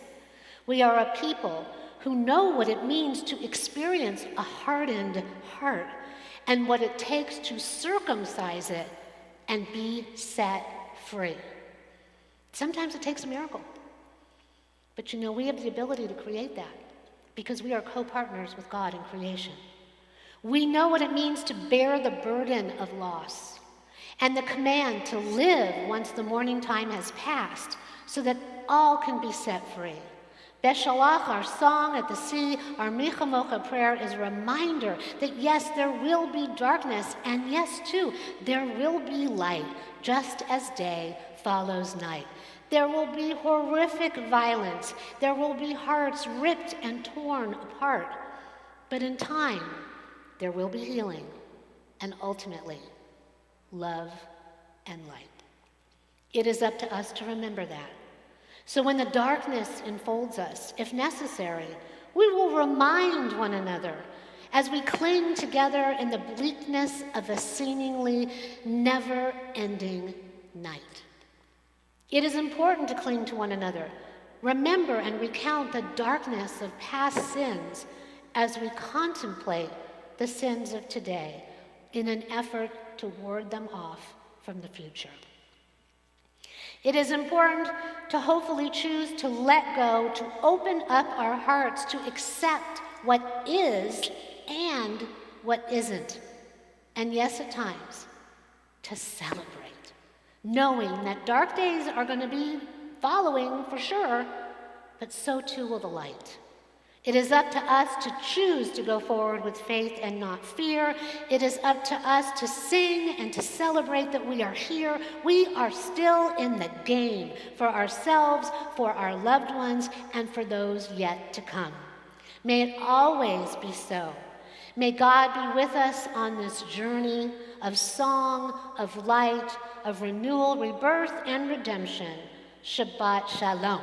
We are a people who know what it means to experience a hardened heart and what it takes to circumcise it and be set free. Sometimes it takes a miracle. But you know, we have the ability to create that because we are co-partners with God in creation. We know what it means to bear the burden of loss and the command to live once the mourning time has passed so that all can be set free. Beshalach, our song at the sea, our Micha Mocha prayer is a reminder that yes, there will be darkness, and yes, too, there will be light, just as day follows night. There will be horrific violence. There will be hearts ripped and torn apart. But in time, there will be healing, and ultimately, love and light. It is up to us to remember that. So when the darkness enfolds us, if necessary, we will remind one another as we cling together in the bleakness of a seemingly never-ending night. It is important to cling to one another, remember and recount the darkness of past sins as we contemplate the sins of today in an effort to ward them off from the future. It is important to hopefully choose to let go, to open up our hearts, to accept what is and what isn't. And yes, at times, to celebrate, knowing that dark days are going to be following for sure, but so too will the light. It is up to us to choose to go forward with faith and not fear. It is up to us to sing and to celebrate that we are here. We are still in the game for ourselves, for our loved ones, and for those yet to come. May it always be so. May God be with us on this journey of song, of light, of renewal, rebirth, and redemption. Shabbat Shalom.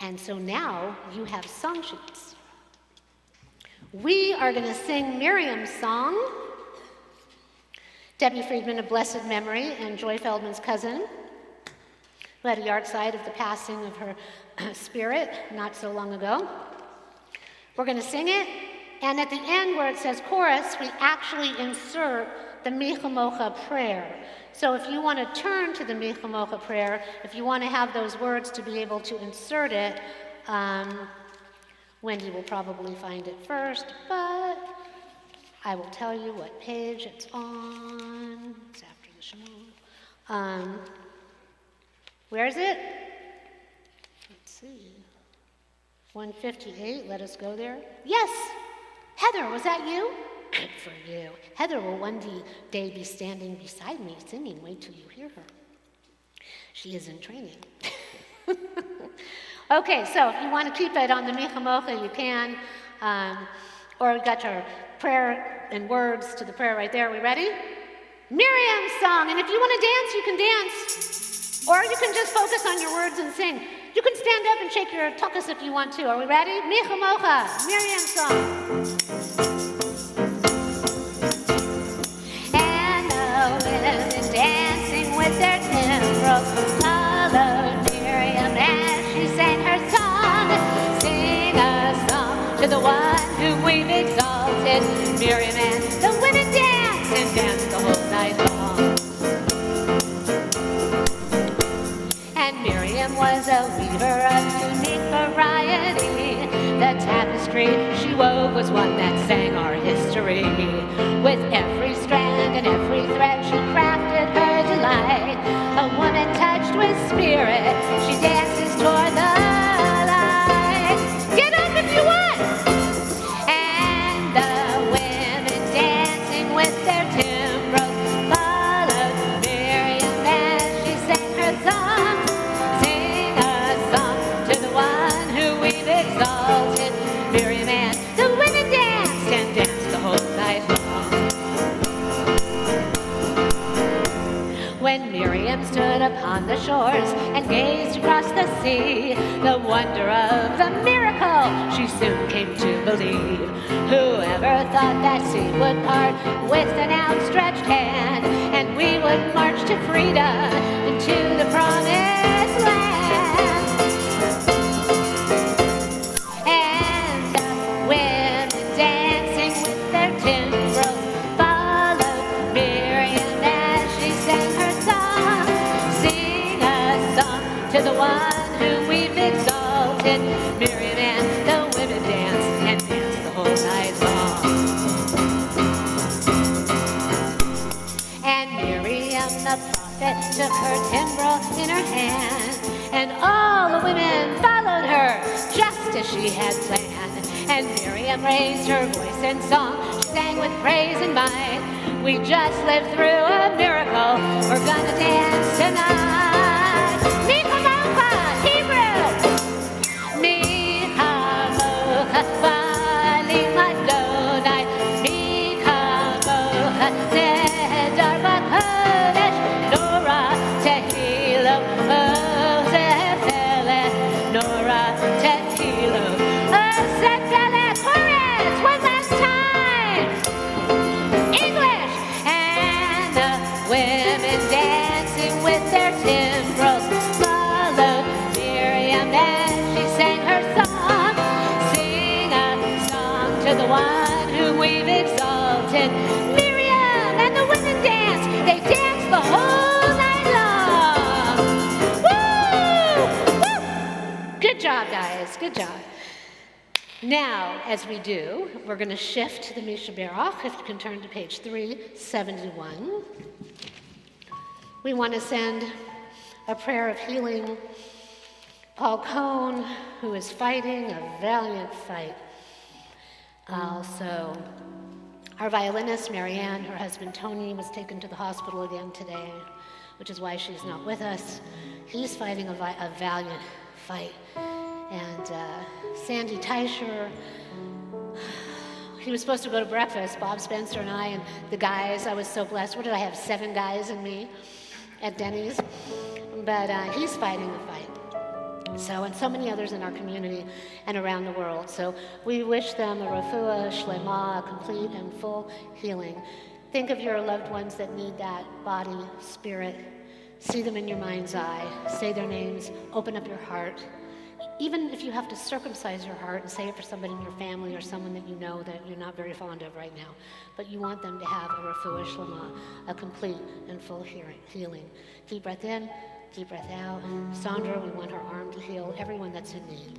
And so now you have song sheets. We are going to sing Miriam's song. Debbie Friedman of blessed memory and Joy Feldman's cousin, who had a yard side of the passing of her spirit not so long ago. We're going to sing it, and at the end where it says chorus, we actually insert the Micha Mocha prayer. So if you want to turn to the Micha Mocha prayer, if you want to have those words to be able to insert it, Wendy will probably find it first, but I will tell you what page it's on. It's after the Shema. Where is it? Let's see. 158, let us go there. Yes! Heather, was that you? Good for you. Heather will one day be standing beside me singing. Wait till you hear her. She is in training. Okay, so if you want to keep it on the Micha Mocha, you can. Or we got your prayer and words to the prayer right there. Are we ready? Miriam's song. And if you want to dance, you can dance. Or you can just focus on your words and sing. You can stand up and shake your tuchus if you want to. Are we ready? Micha Mocha, Miriam's song. Women dancing with their timbrels followed Miriam as she sang her song. Sing a song to the one whom we've exalted. Miriam and the women dance and dance the whole night long. And Miriam was a weaver of unique variety. The tapestry she wove was one that sang our history. With every strand and every thread she crafted her delight. A woman touched with spirit, she dances toward the light. Get up if you want! And the women dancing with their timbrels followed Miriam as she sang her song. Sing a song to the one who we've exalted. on the shores and gazed across the sea. The wonder of the miracle she soon came to believe. Whoever thought that sea would part with an outstretched hand, and we would march to freedom into the promised land. And the women dancing with their timbrels followed Miriam as she sang her song. Sing a song to the one whom we've exalted. Miriam and the women danced and danced the whole night long. And Miriam the prophet took her timbrel in her hand, and all the women followed her just as she had planned. And Miriam raised her voice in song. She sang with praise and might. We just lived through a miracle. We're gonna dance tonight. Mikamocha, Hebrew. Mikamocha, Bali Madonai. Mikamocha, Nedar Bakodesh. Nora Tehilo, oh Zefele. Nora Tehilo, oh Zefele. Chorus, one last time. English. And the women dancing with their timbrels followed Miriam as she sang her song. Sing a song to the one whom we've exalted. Miriam and the women danced. They danced the whole night long. Woo! Woo! Good job, guys. Good job. Now, as we do, we're going to shift to the Misha Berach. If you can turn to page 371. We want to send a prayer of healing. Paul Cohn, who is fighting a valiant fight. Also, our violinist, Marianne, her husband Tony, was taken to the hospital again today, which is why she's not with us. He's fighting a valiant fight. And Sandy Teicher, he was supposed to go to breakfast, Bob Spencer and I, and the guys. I was so blessed. What did I have, 7 guys and me at Denny's? But he's fighting the fight. So, and so many others in our community and around the world. So we wish them a refuah shlema, a complete and full healing. Think of your loved ones that need that, body, spirit. See them in your mind's eye. Say their names. Open up your heart. Even if you have to circumcise your heart and say it for somebody in your family or someone that you know that you're not very fond of right now, but you want them to have a refuah shlema, a complete and full healing. Deep breath in, deep breath out. Sandra, we want her arm to heal everyone that's in need.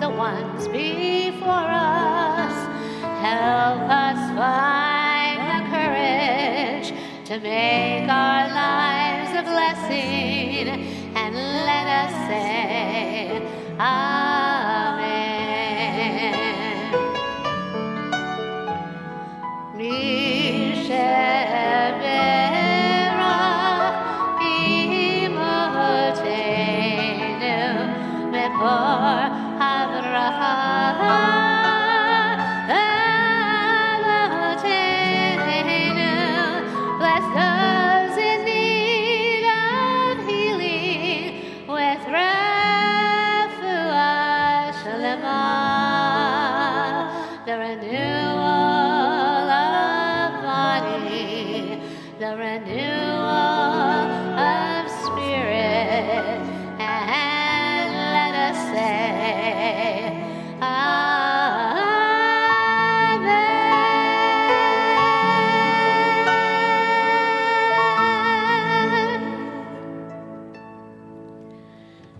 The ones before us, help us find the courage to make our lives a blessing, and let us say Amen. Bless those in need of healing with refuah shlema, the renewal of body, the renewal of spirit, and let us say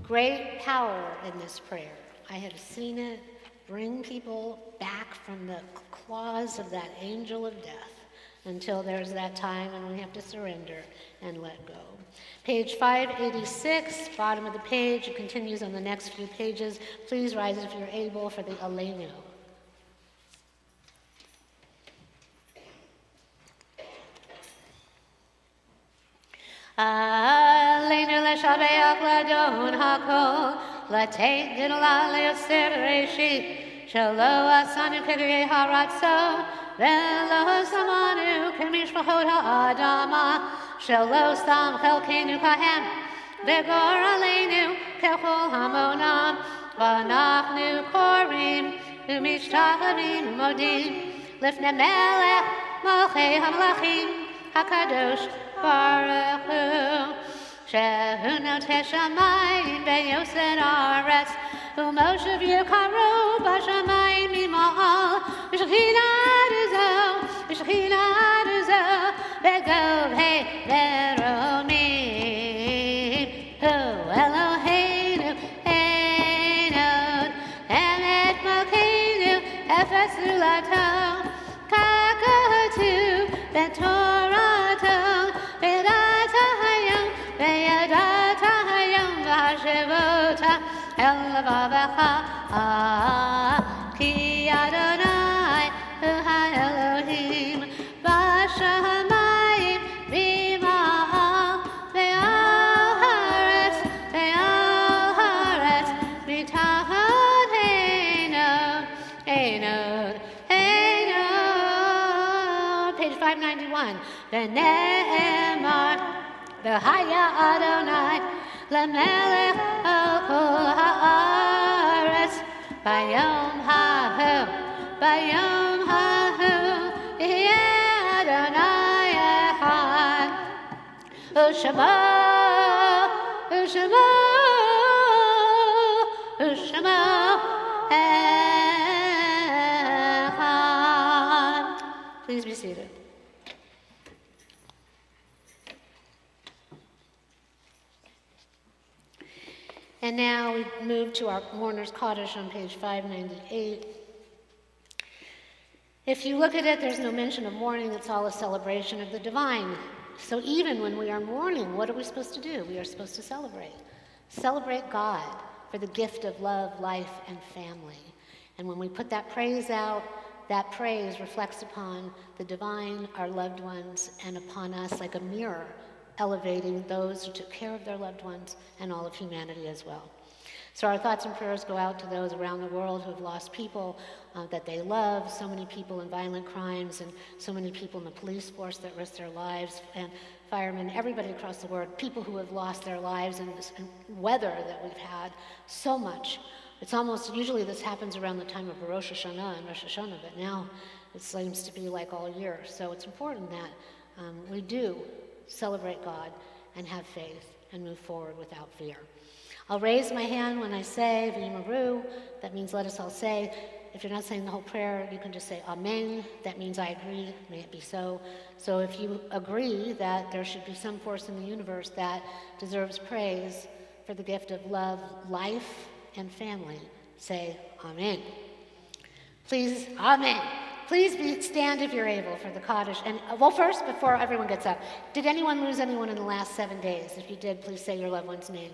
great power in this prayer. I have seen it bring people back from the claws of that angel of death until there's that time when we have to surrender and let go. Page 586, bottom of the page. It continues on the next few pages. Please rise if you're able for the Aleinu. Aleinu l'shabeach l'adon hakol, l'tein g'dula l'yoser reishit, shelo asanu k'gei haratzo, v'lo samanu k'mishpachot ha'adama, shelo stam chelkeinu kahem, v'gor aleinu k'chol hamonam, v'anachnu korim, u'mishtachavim u'modim, lifnei melech malchei hamlachim, hakadosh Baruch Hu, Shehu Notei Shamayim Beyoser Aretz, U'Moshe V'Yikaru B'Shamayim Mima'al, V'Shechina Duzo, V'Shechina Duzo, V'Gov Hei V'Romim, Hu Eloheinu Einod, Emet Malkeinu Efes Zulato, Kakatu B'Torato, Shevota El Vavecha Ki Adonai Elohim Bashamayim B'Ma'al Ve'al Haaretz Mitachot Einod page 591 V'ne'emar V'haya Adonai L'melech al kol haaretz, bayom hahu, yeh Adonai echad, u'shemo echad. Please be seated. And now we move to our mourner's Kaddish on page 598. If you look at it, there's no mention of mourning. It's all a celebration of the divine. So even when we are mourning, what are we supposed to do? We are supposed to celebrate. Celebrate God for the gift of love, life, and family. And when we put that praise out, that praise reflects upon the divine, our loved ones, and upon us like a mirror, elevating those who took care of their loved ones and all of humanity as well. So our thoughts and prayers go out to those around the world who have lost people that they love, so many people in violent crimes, and so many people in the police force that risk their lives, and firemen, everybody across the world, people who have lost their lives in this weather that we've had so much. It's almost, usually this happens around the time of Rosh Hashanah and Rosh Hashanah, but now it seems to be like all year. So it's important that we do celebrate God and have faith and move forward without fear. I'll raise my hand when I say V'yimaru. That means let us all say. If you're not saying the whole prayer, you can just say Amen. That means I agree. May it be so. So if you agree that there should be some force in the universe that deserves praise for the gift of love, life, and family, say Amen. Please, Amen. Please stand if you're able for the Kaddish. And well, first, before everyone gets up, did anyone lose anyone in the last 7 days? If you did, please say your loved one's name.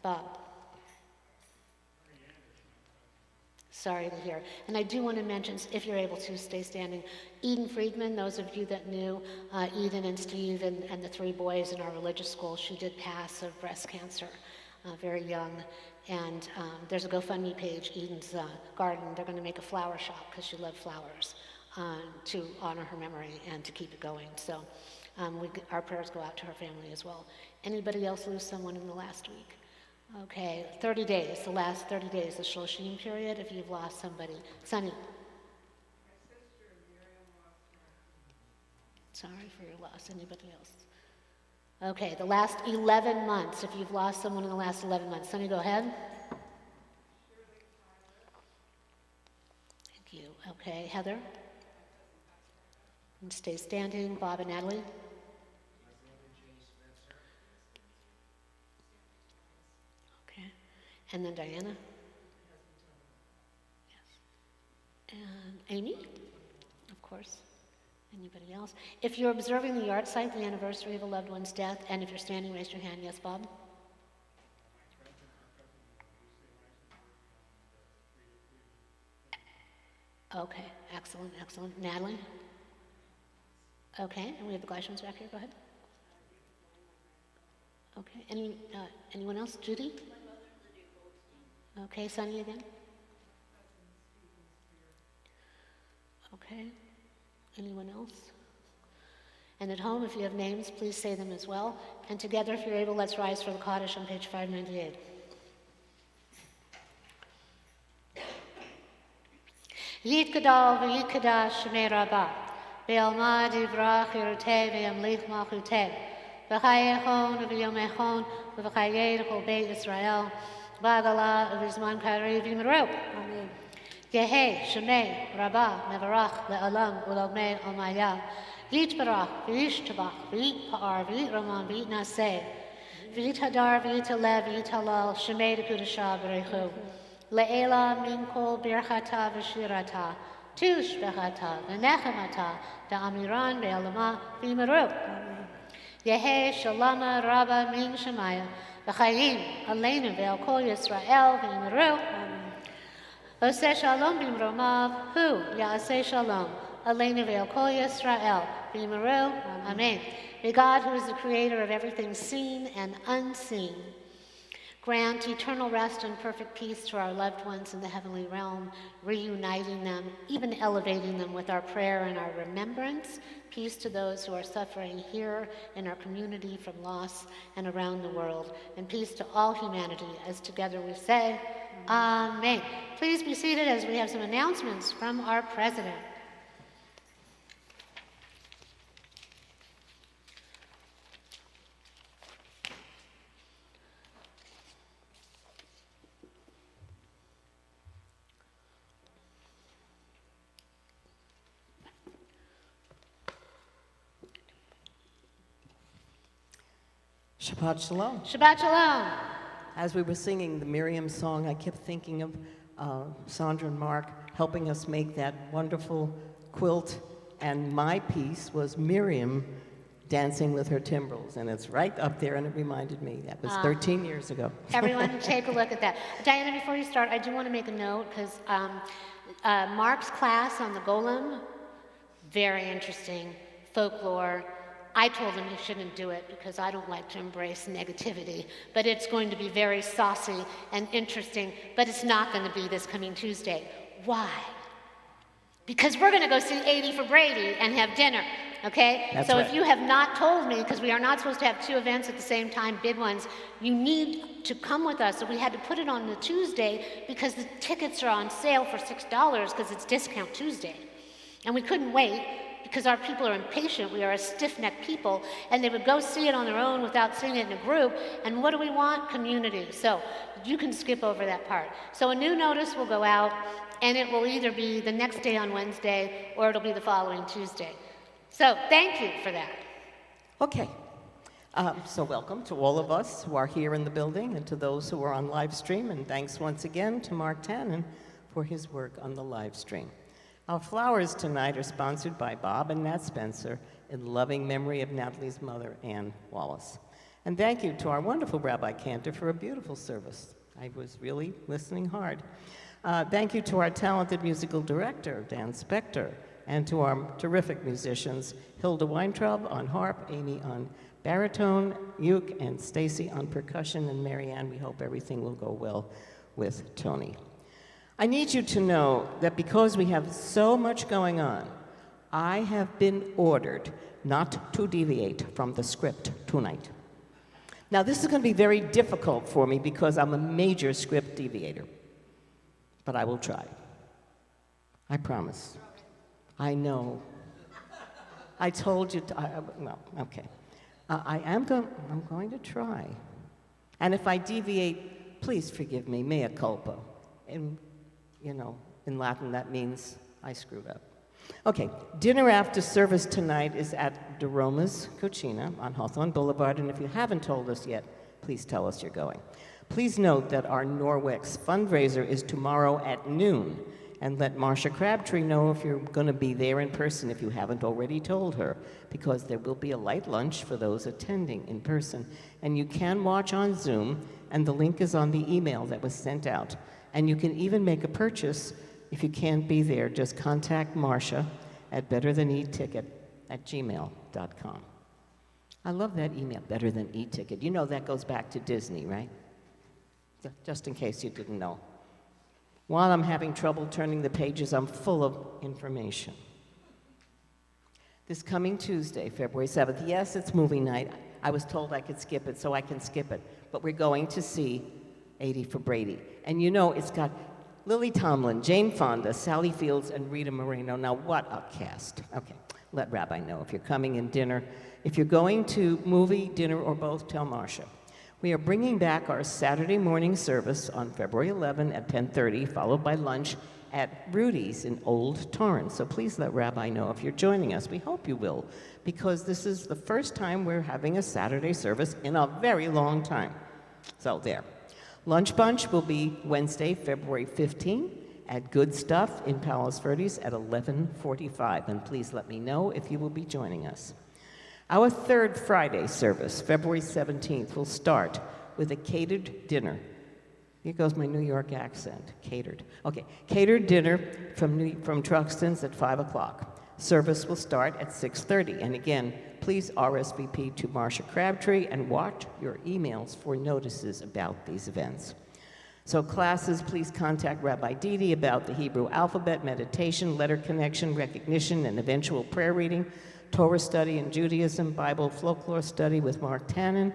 Bob. Sorry to hear. And I do want to mention, if you're able to, stay standing. Eden Friedman, those of you that knew Eden and Steve and the 3 boys in our religious school, she did pass of breast cancer, very young. And there's a GoFundMe page, Eden's Garden. They're going to make a flower shop because she loved flowers to honor her memory and to keep it going. So our prayers go out to her family as well. Anybody else lose someone in the last week? Okay, 30 days, the last 30 days, the Shloshim period, if you've lost somebody. Sunny. Sorry for your loss. Anybody else? Okay, the last 11 months, if you've lost someone in the last 11 months. Sunny, go ahead. Thank you. Okay, Heather? And stay standing. Bob and Natalie? Okay. And then Diana? Yes. And Amy? Of course. Anybody else? If you're observing the yard site, the anniversary of a loved one's death, and if you're standing, raise your hand. Yes, Bob? Okay, excellent, excellent. Natalie? Okay, and we have the Gleichmans back here. Go ahead. Okay, anyone else? Judy? Okay, Sunny again? Okay, anyone else? And at home, if you have names, please say them as well. And together, if you're able, let's rise for the Kaddish on page 598. Yitgadal v'yitgadash shemei rabbah, v'yalmad yivrach yiruteh v'yamlich malchuteh, v'chayechon v'yomechon v'chayeh l'chol beit Yisrael, v'agalah v'zman kari v'yimru. Amen. Yehei shemei rabbah mevarach le'alam u'lomei almayah, v'yitbarach v'yishtabach v'yitpa'ar v'yitraman v'yitnaseh, v'yithadar v'yitalev v'yitalal shemei d'kudashah b'reichu. Le'ela min kol birchata v'shirata, tush bechata v'nechemata, da'amiran ve'alama v'yimeru. Yehe shalama rabba min shemaya, v'chayim aleinu ve'al kol Yisrael v'yimeru. Oseh shalom b'imromav, hu ya'aseh shalom, aleinu ve'al kol Yisrael v'yimeru. Amen. May God, who is the creator of everything seen and unseen, grant eternal rest and perfect peace to our loved ones in the heavenly realm, reuniting them, even elevating them with our prayer and our remembrance. Peace to those who are suffering here in our community from loss and around the world. And peace to all humanity, as together we say, Amen. Please be seated as we have some announcements from our president. Shabbat Shalom. Shabbat Shalom. As we were singing the Miriam song, I kept thinking of Sandra and Mark helping us make that wonderful quilt, and my piece was Miriam dancing with her timbrels, and it's right up there, and it reminded me. That was 13 years ago. Everyone take a look at that. Diana, before you start, I do want to make a note, because Mark's class on the Golem, very interesting, folklore. I told him he shouldn't do it because I don't like to embrace negativity, but it's going to be very saucy and interesting, but it's not going to be this coming Tuesday. Why? Because we're going to go see 80 for Brady and have dinner, okay? That's so right. If you have not told me, because we are not supposed to have two events at the same time, big ones, you need to come with us. So we had to put it on the Tuesday because the tickets are on sale for $6 because it's Discount Tuesday. And we couldn't wait, because our people are impatient. We are a stiff-necked people, and they would go see it on their own without seeing it in a group. And what do we want? Community. So you can skip over that part. So a new notice will go out, and it will either be the next day on Wednesday, or it'll be the following Tuesday. So thank you for that. Okay. So welcome to all of us who are here in the building and to those who are on live stream, and thanks once again to Mark Tannen for his work on the live stream. Our flowers tonight are sponsored by Bob and Nat Spencer in loving memory of Natalie's mother, Anne Wallace. And thank you to our wonderful Rabbi Cantor for a beautiful service. I was really listening hard. Thank you to our talented musical director, Dan Spector, and to our terrific musicians, Hilda Weintraub on harp, Amy on baritone, uke, and Stacy on percussion, and Marianne, we hope everything will go well with Tony. I need you to know that because we have so much going on, I have been ordered not to deviate from the script tonight. Now, this is going to be very difficult for me because I'm a major script deviator, but I will try. I promise. I know. I told you, well, okay. I'm going to try. And if I deviate, please forgive me, mea culpa. And you know, in Latin, that means I screwed up. Okay, dinner after service tonight is at De Roma's Cucina on Hawthorne Boulevard, and if you haven't told us yet, please tell us you're going. Please note that our Norwex fundraiser is tomorrow at noon, and let Marcia Crabtree know if you're going to be there in person if you haven't already told her, because there will be a light lunch for those attending in person. And you can watch on Zoom, and the link is on the email that was sent out. And you can even make a purchase if you can't be there. Just contact Marcia at betterthaneatticket@gmail.com. I love that email, better than e-ticket. You know that goes back to Disney, right? Just in case you didn't know. While I'm having trouble turning the pages, I'm full of information. This coming Tuesday, February 7th, yes, it's movie night. I was told I could skip it, so I can skip it. But we're going to see 80 for Brady. And you know, it's got Lily Tomlin, Jane Fonda, Sally Fields, and Rita Moreno. Now, what a cast. Okay, let Rabbi know if you're coming in dinner. If you're going to movie, dinner, or both, tell Marcia. We are bringing back our Saturday morning service on February 11 at 10:30, followed by lunch at Rudy's in Old Torrance. So please let Rabbi know if you're joining us. We hope you will, because this is the first time we're having a Saturday service in a very long time. So there. Lunch Bunch will be Wednesday, February 15 at Good Stuff in Palos Verdes at 11:45. And please let me know if you will be joining us. Our third Friday service, February 17th, will start with a catered dinner. Here goes my New York accent, catered. Okay, catered dinner from Truxton's at 5 o'clock. Service will start at 6:30. And again, please RSVP to Marcia Crabtree and watch your emails for notices about these events. So classes, please contact Rabbi Didi about the Hebrew alphabet, meditation, letter connection, recognition, and eventual prayer reading, Torah study in Judaism, Bible folklore study with Mark Tannen,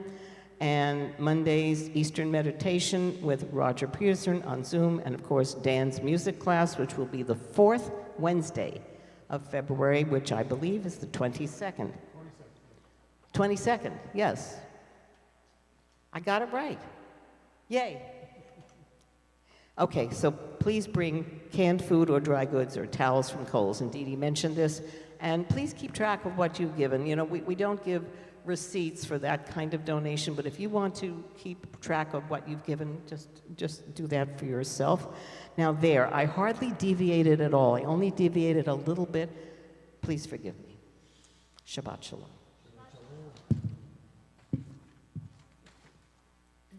and Monday's Eastern meditation with Roger Peterson on Zoom, and of course Dan's music class, which will be the fourth Wednesday of February, which I believe is the 22nd. 22nd, yes. I got it right. Yay. Okay, so please bring canned food or dry goods or towels from Kohl's, and Dee Dee mentioned this. And please keep track of what you've given. You know, we don't give receipts for that kind of donation, but if you want to keep track of what you've given, just do that for yourself. Now there, I hardly deviated at all. I only deviated a little bit. Please forgive me. Shabbat Shalom.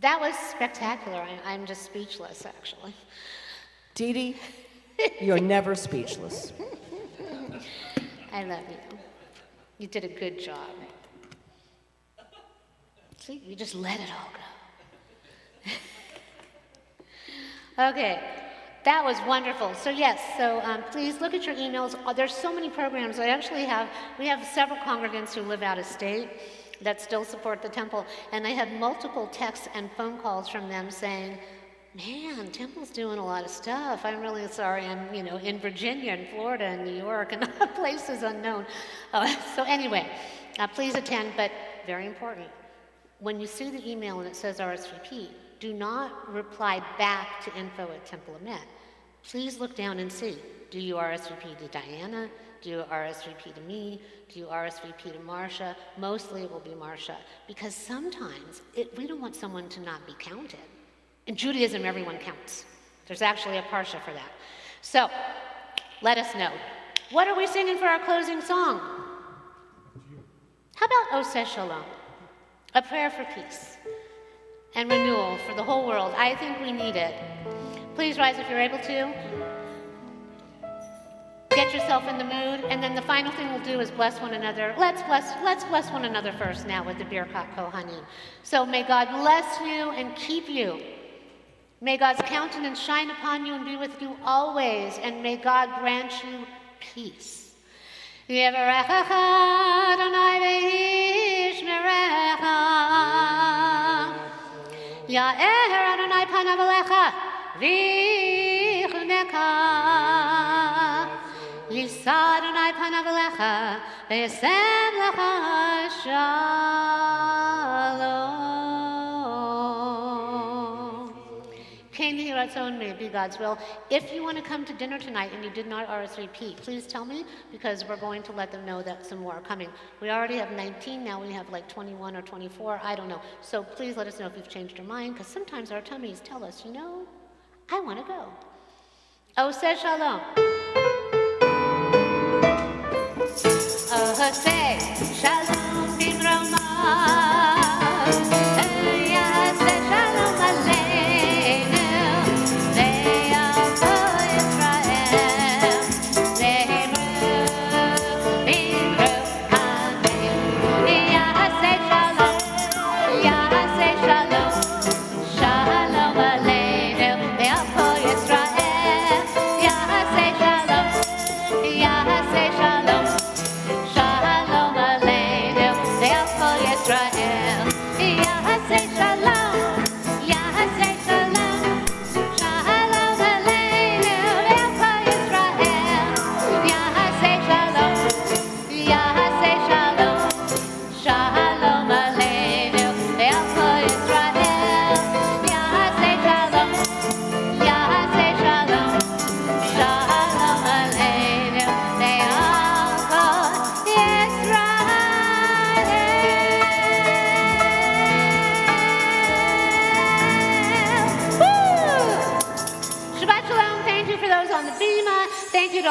That was spectacular. I'm just speechless, actually. Dee Dee, you're never speechless. I love you. You did a good job. See, you just let it all go. Okay, that was wonderful. So yes, please look at your emails. There's so many programs. We have several congregants who live out of state that still support the temple, and I had multiple texts and phone calls from them saying, man, Temple's doing a lot of stuff. I'm really sorry. I'm, in Virginia and Florida and New York and places unknown. So anyway, please attend, but very important. When you see the email and it says RSVP, do not reply back to info@Temple Emet. Please look down and see. Do you RSVP to Diana? Do you RSVP to me? Do you RSVP to Marcia? Mostly it will be Marcia, because sometimes we don't want someone to not be counted. In Judaism, everyone counts. There's actually a parsha for that. So, let us know. What are we singing for our closing song? How about Oseh Shalom? A prayer for peace and renewal for the whole world. I think we need it. Please rise if you're able to. Get yourself in the mood, and then the final thing we'll do is bless one another. Let's bless one another first now with the Birkat Kohanim. So may God bless you and keep you. May God's countenance shine upon you and be with you always, and may God grant you peace. Yevarechecha Adonai ve'yishmerecha. Ya'er Adonai panav alecha v'yichuneka. Yisa Adonai panav alecha ve'yasem lecha shalom. May it be God's will. If you want to come to dinner tonight and you did not RSVP, please tell me, because we're going to let them know that some more are coming. We already have 19, now we have like 21 or 24, I don't know. So please let us know if you've changed your mind, because sometimes our tummies tell us, I want to go. Oseh Shalom. Oseh Shalom Bimrama. Say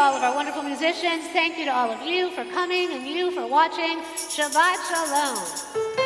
all of our wonderful musicians. Thank you to all of you for coming and you for watching. Shabbat Shalom.